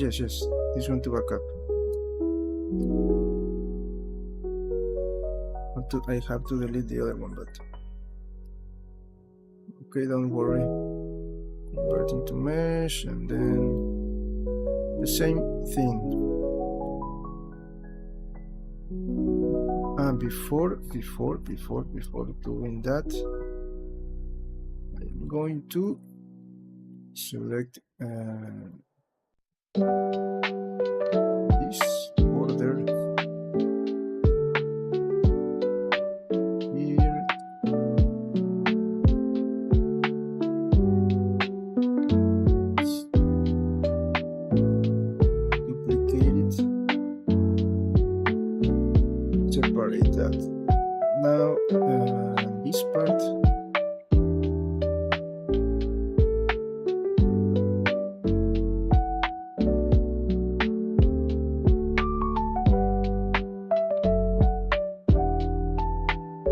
Yes, this one to backup. I have to delete the other one, but okay, don't worry. Convert into mesh and then the same thing. And before doing that, I'm going to select this border here, duplicate it, separate that. Now this part,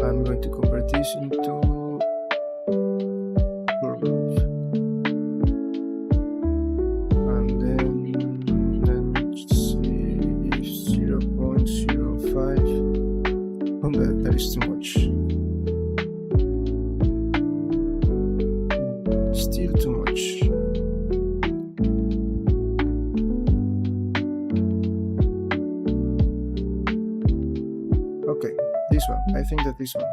I'm going to convert this into curve, and then let's see, 0.05. Oh, that is too much. Still too much. Okay, this one. I think that this one.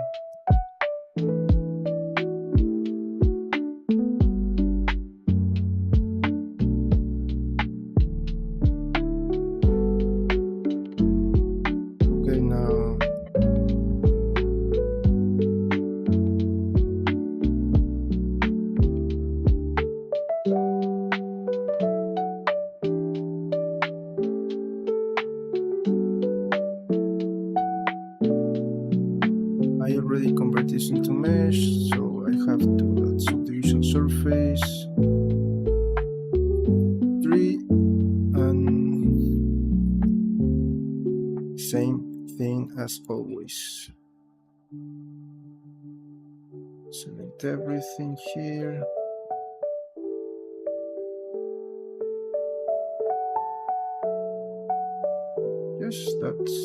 Okay, now I already convert this into mesh, so I have to add subdivision surface 3 and same thing as always. Select everything here. Yes, that's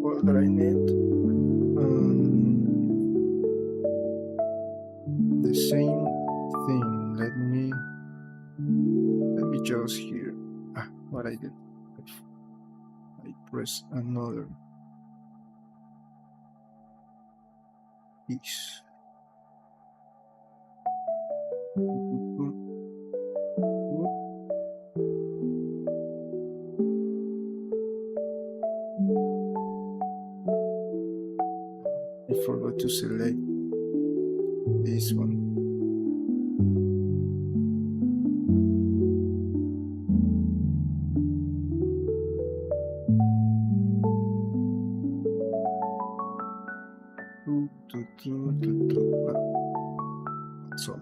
all that I need. The same thing. Let me just here. What I did. I press another piece. I forgot to select this one. That's all.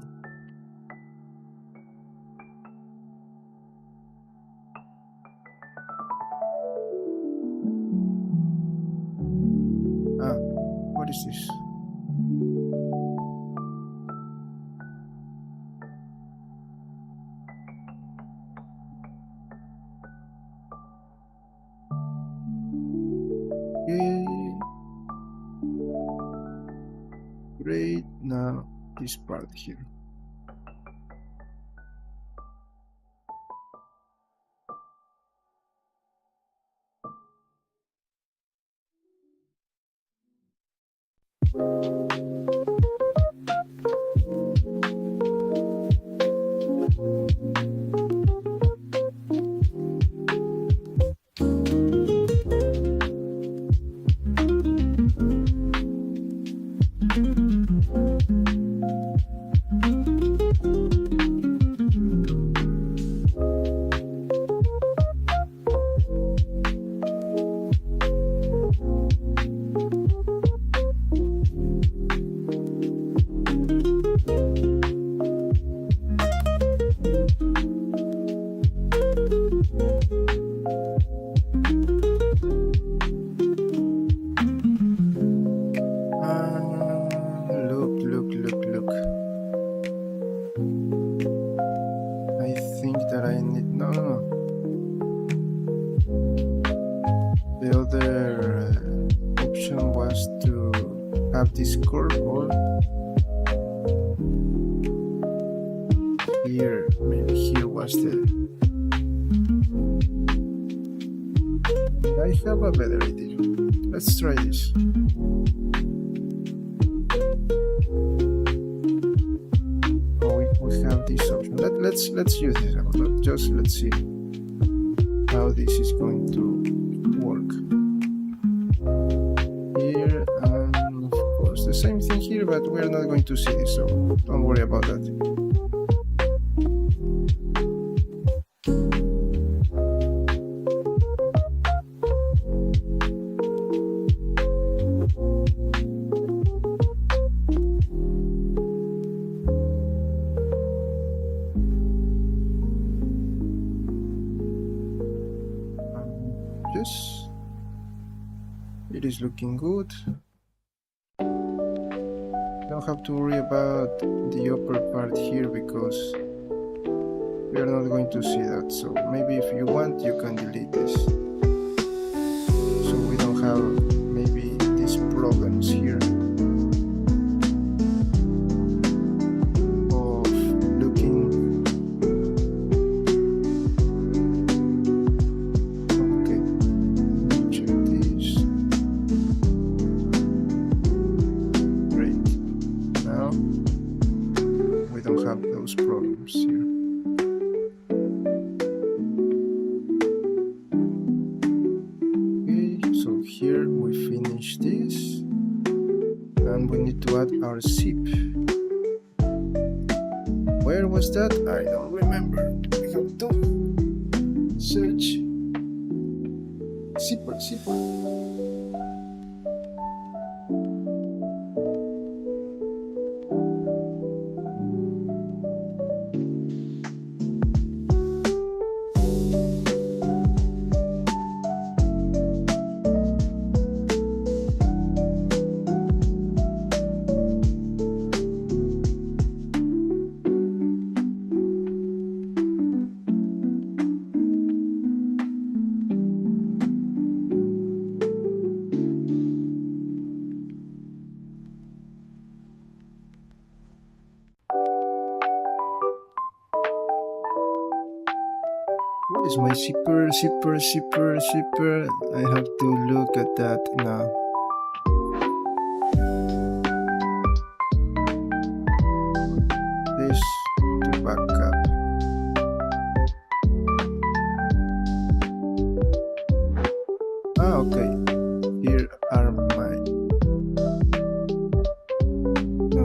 What is this? Okay. Great. Now this part here. Look. I think that I need... No. The other option was to have this curve or here. Maybe here was the... I have a better idea. Let's try this. We have this option. Let's use this. Just let's see how this is going to work. Here, and of course the same thing here, but we're not going to see this, so don't worry about that. It is looking good. Don't have to worry about the upper part here because we are not going to see that. So maybe if you want, you can delete this. So we don't have maybe these problems here of looking. Okay, let me check this. Great. Now we don't have those problems here. Here we finish this and we need to add our zip. Where was that? I don't remember. We have to search zipper. What is my zipper? I have to look at that now. This to back up. Okay. Here are my. No.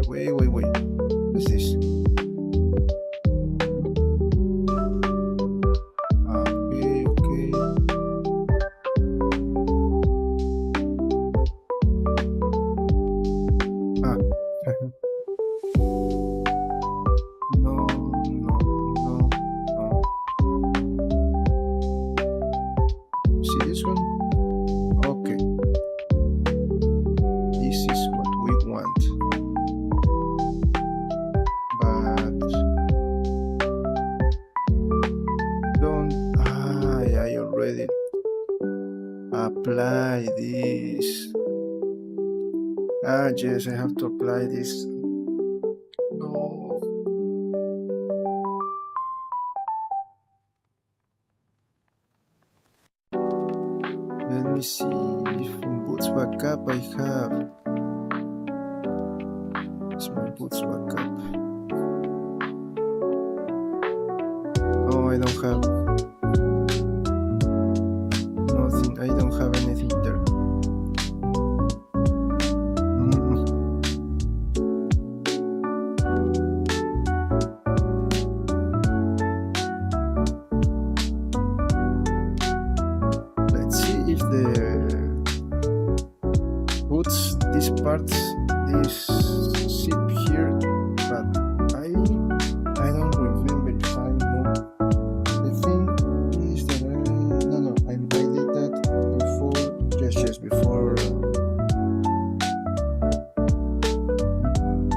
Wait. What's this? Okay. No. See this one? Okay. This is what we want. But don't. I already apply this. Yes, I have to apply this. No. Let me see if from Boots Backup I have. It's my Boots Backup. Oh, I don't have nothing. I don't have anything there. Let's see if the boots this part is zip here, but I don't remember if I know. The thing is that no, I did that before. Yes, before.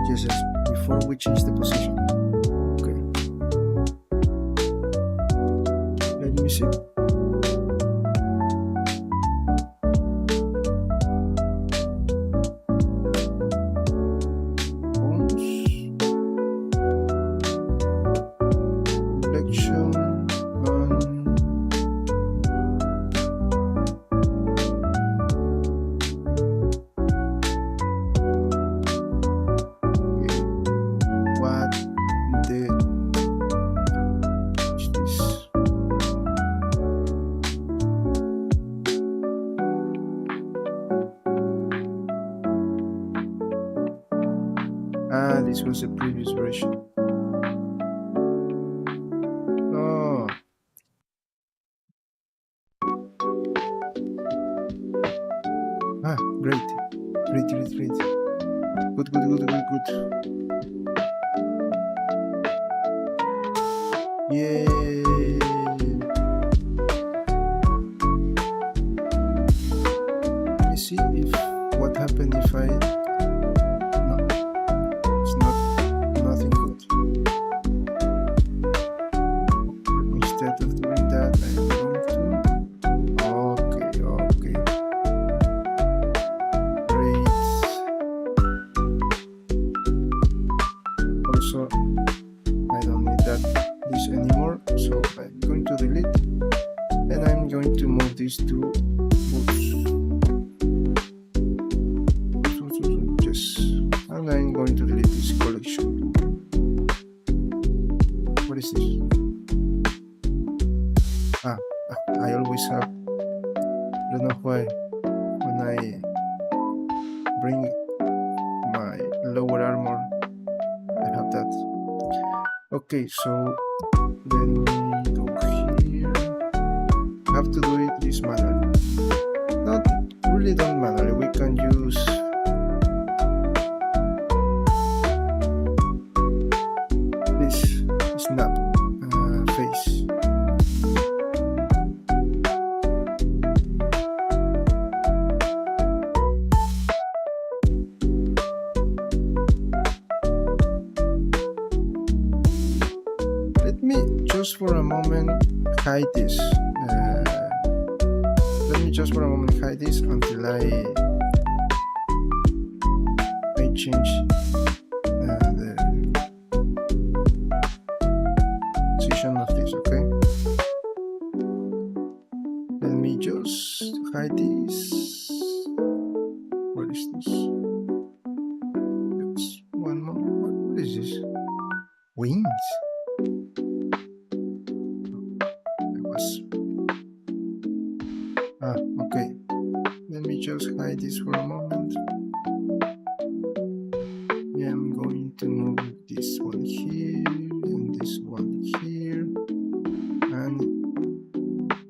Yes, before we change the position. Okay. Let me see. This was the previous version. Oh. Great. Good. Yay. Let me see if what happened if I this anymore, so I'm going to delete and I'm going to move these two boots. Yes, and I'm going to delete this collection. What is this? I always have, I don't know why, when I bring my lower armor I have that. Okay, so then we go here. I have to do this manually. Not really done manually. We can use this snap face. Just for a moment hide this. Let me just for a moment hide this until I change the position. selection of this, okay? Let me just hide this. What is this? Just one more. What is this? Wings? It was. Okay. Let me just hide this for a moment. Yeah, I'm going to move this one here and this one here, and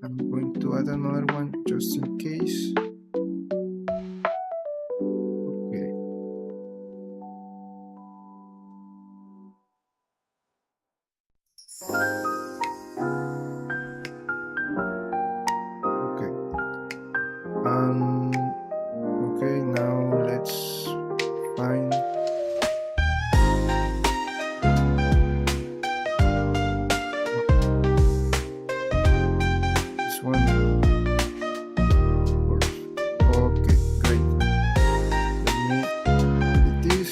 I'm going to add another one just in case. Okay. Okay. Okay, now let's find this one. Okay, great. Let me edit this.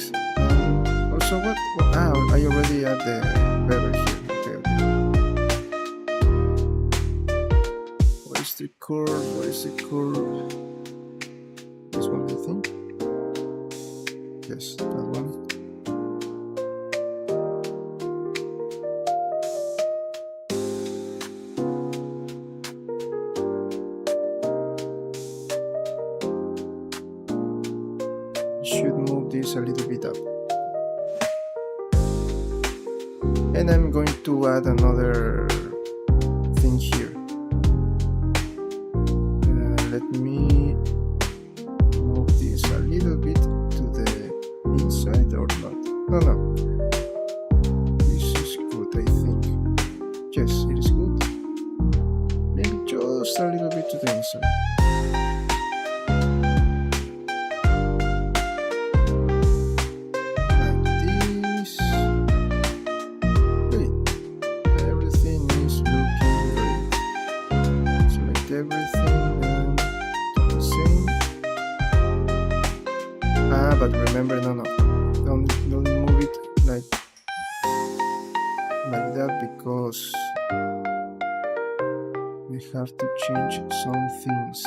Also, what? I already add the bevel here. Okay, okay. Where's the curve? Where's the curve? This one, I think. Yes, that one. Should move this a little bit up. And I'm going to add another thing here. Let me move this a little bit to the inside or not. No. This is good, I think. Yes, it is good. Maybe just a little bit to the inside. But remember, no, don't move it like that, because we have to change some things.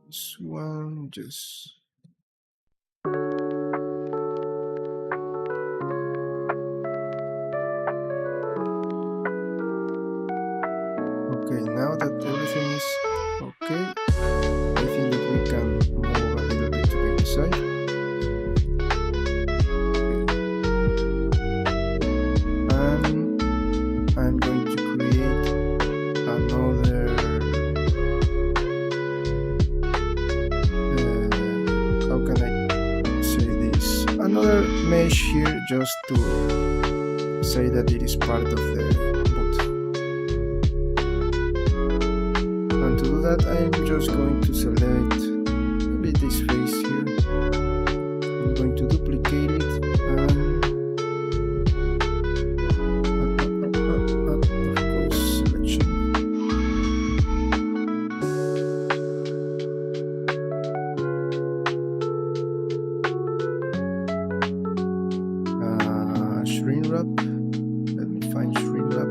This one, just. Okay, now that everything is okay, I think that we can move a little bit to the inside. Okay. And I'm going to create another how can I say this? Another mesh here, just to say that it is part of the boot. To do that, I'm just going to select maybe this face here. I'm going to duplicate it and of course selection. Shrink wrap. Let me find shrink wrap.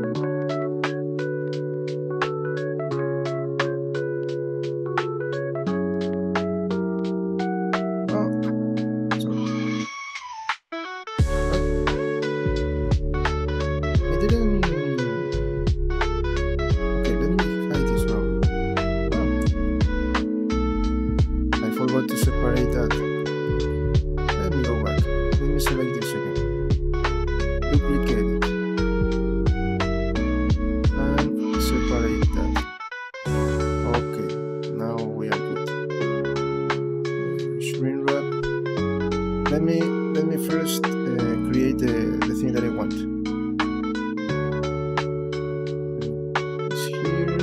To separate that. Let me go back. Let me select this again. Duplicate it. And separate that. Okay, now we are good. Shrink wrap. Let me first create the thing that I want. It's here.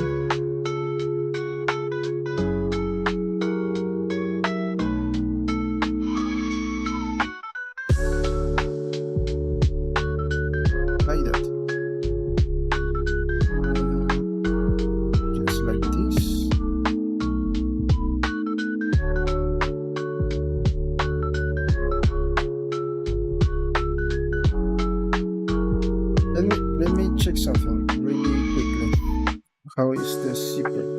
Like that. How is the zipper?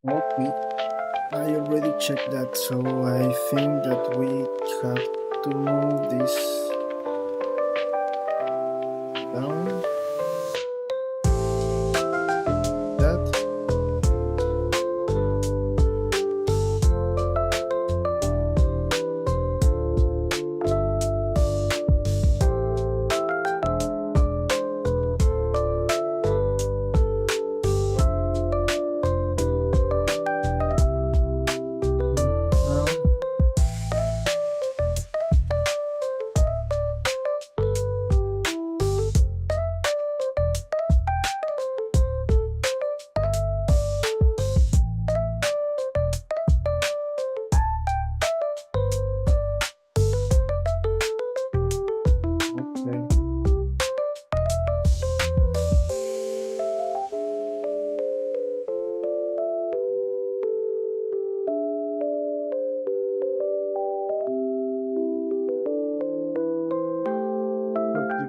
Okay, I already checked that, so I think that we have to move this down. That.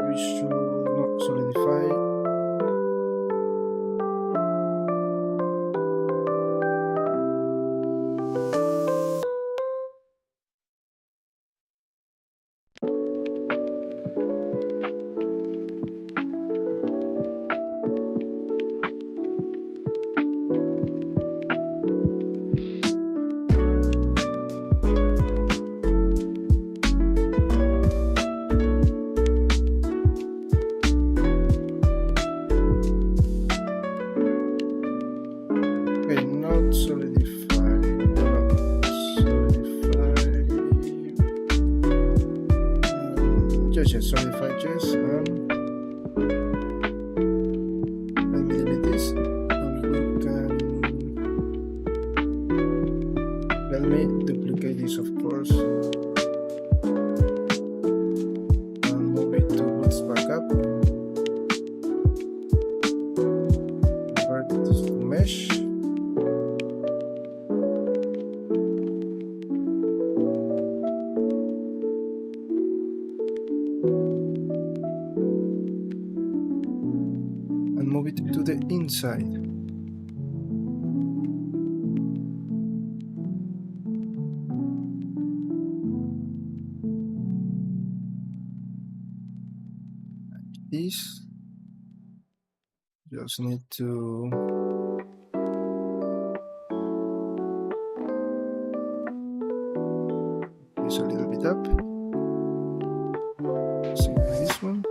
We should not solidify. Okay, not solidify. Yes, solidify, yes. Let me delete this. Let me duplicate this, of course, and move it to its backup. Convert this to mesh. And move it to the inside. This just need to raise a little bit up. Same with this one.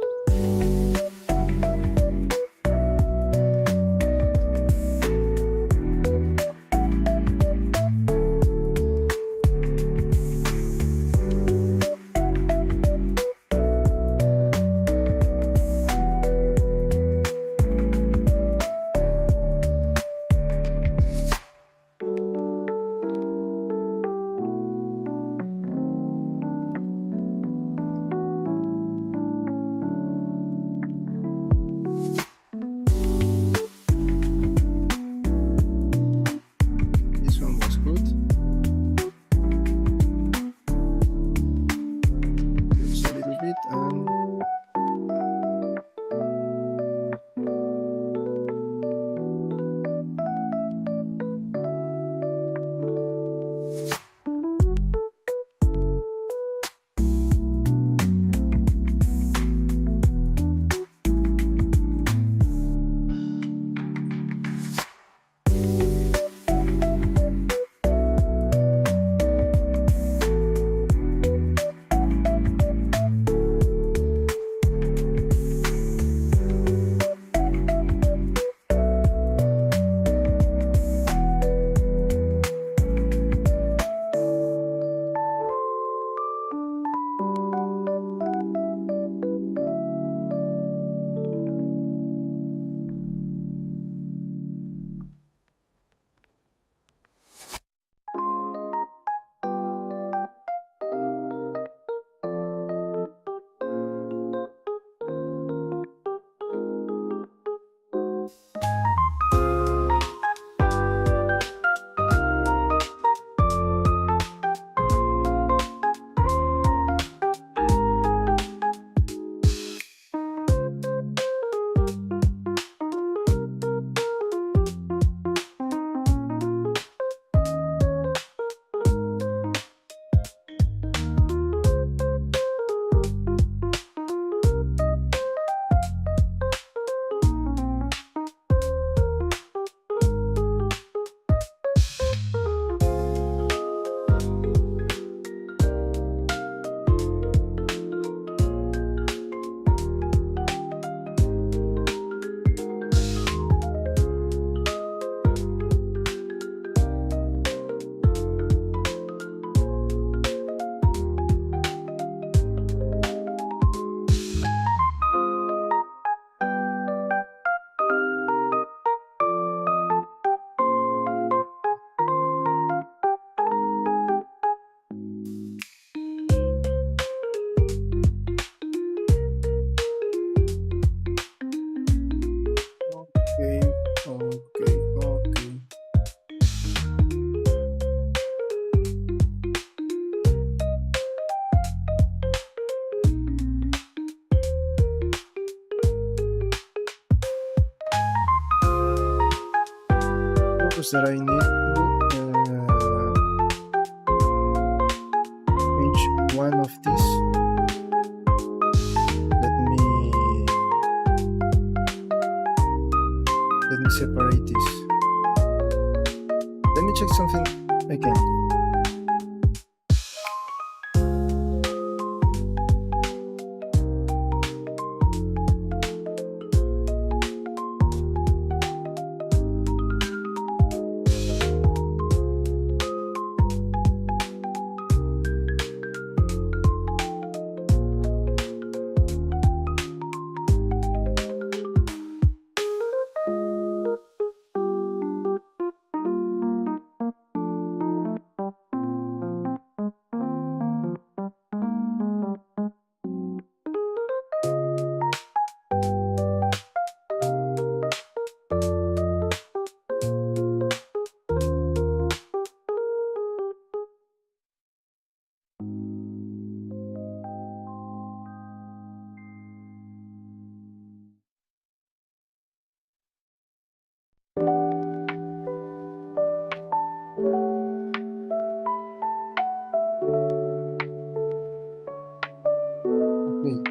suppose that I need each one of these. Let me separate this. Let me check something again.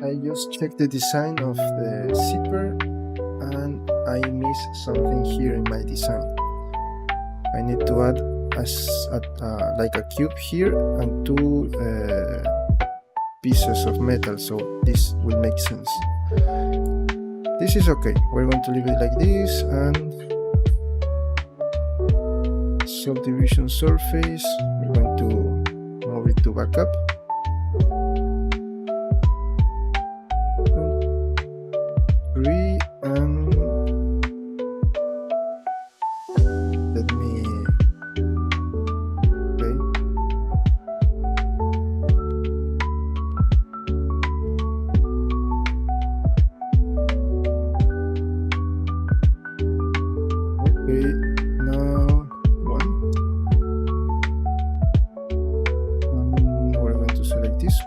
I just checked the design of the zipper and I missed something here in my design. I need to add like a cube here and two pieces of metal, so this will make sense. This is okay, we're going to leave it like this, and subdivision surface, we're going to move it to backup.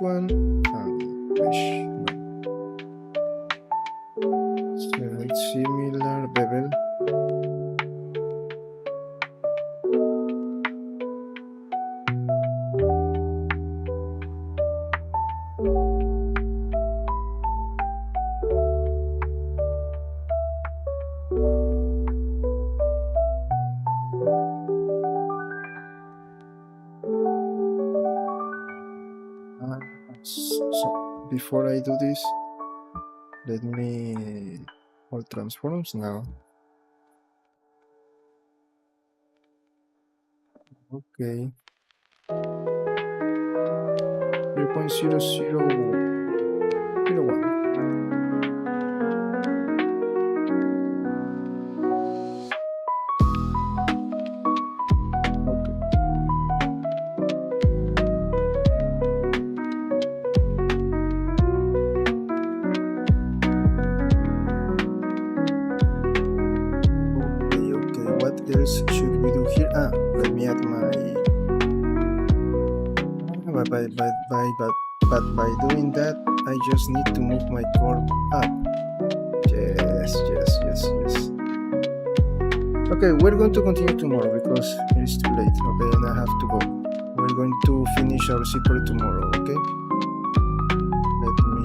One and mesh. Select similar bevel. So before I do this, let me all transforms now. Okay. 3.0001. Else should we do here? Let me add my but by doing that I just need to move my curve up. Yes. Okay, we're going to continue tomorrow because it is too late. Okay, and I have to go. We're going to finish our zipper tomorrow. Okay, let me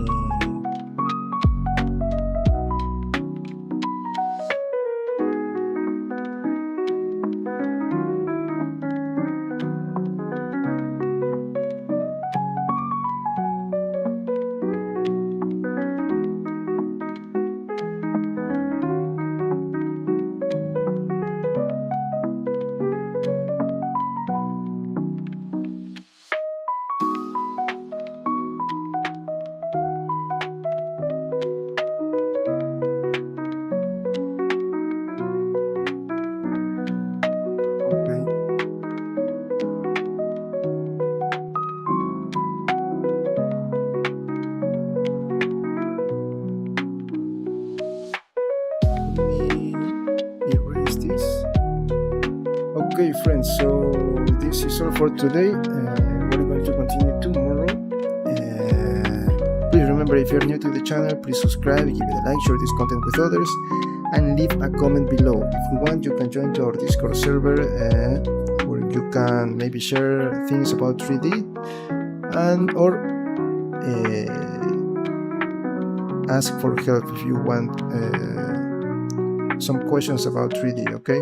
Okay friends, so this is all for today. We're going to continue tomorrow. Please remember, if you're new to the channel, please subscribe, give it a like, share this content with others, and leave a comment below. If you want, you can join to our Discord server where you can maybe share things about 3D and or ask for help if you want some questions about 3D, okay?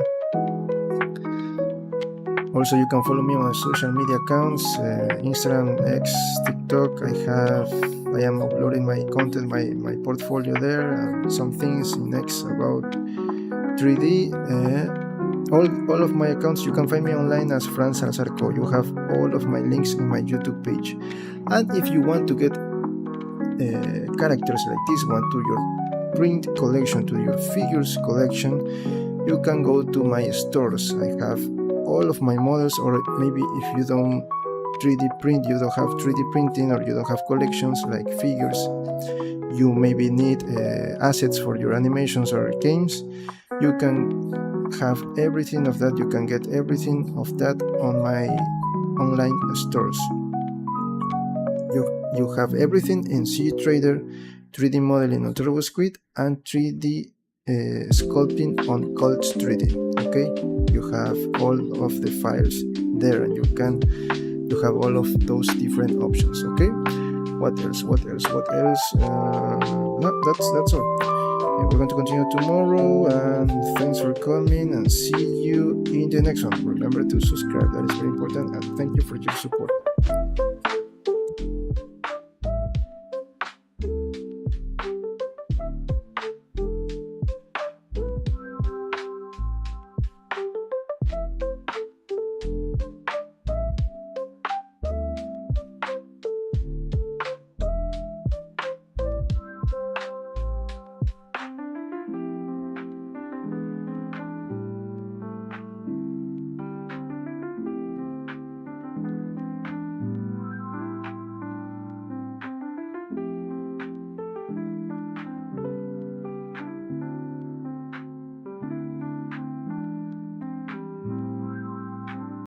Also, you can follow me on my social media accounts, Instagram, X, TikTok. I am uploading my content, my portfolio there, and some things in X about 3D. All of my accounts, you can find me online as Fran Salazarco. You have all of my links in my YouTube page. And if you want to get characters like this one to your print collection, to your figures collection, you can go to my stores. I have all of my models, or maybe if you don't 3D print, you don't have 3D printing, or you don't have collections like figures, you maybe need assets for your animations or games, you can have everything of that. You can get everything of that on my online stores. You have everything in CG Trader, 3D modeling on TurboSquid, and 3D sculpting on Cults 3D. Okay, you have all of the files there, and you have all of those different options. Okay, what else? No, that's all. We're going to continue tomorrow, and thanks for coming, and see you in the next one. Remember to subscribe, that is very important, and thank you for your support.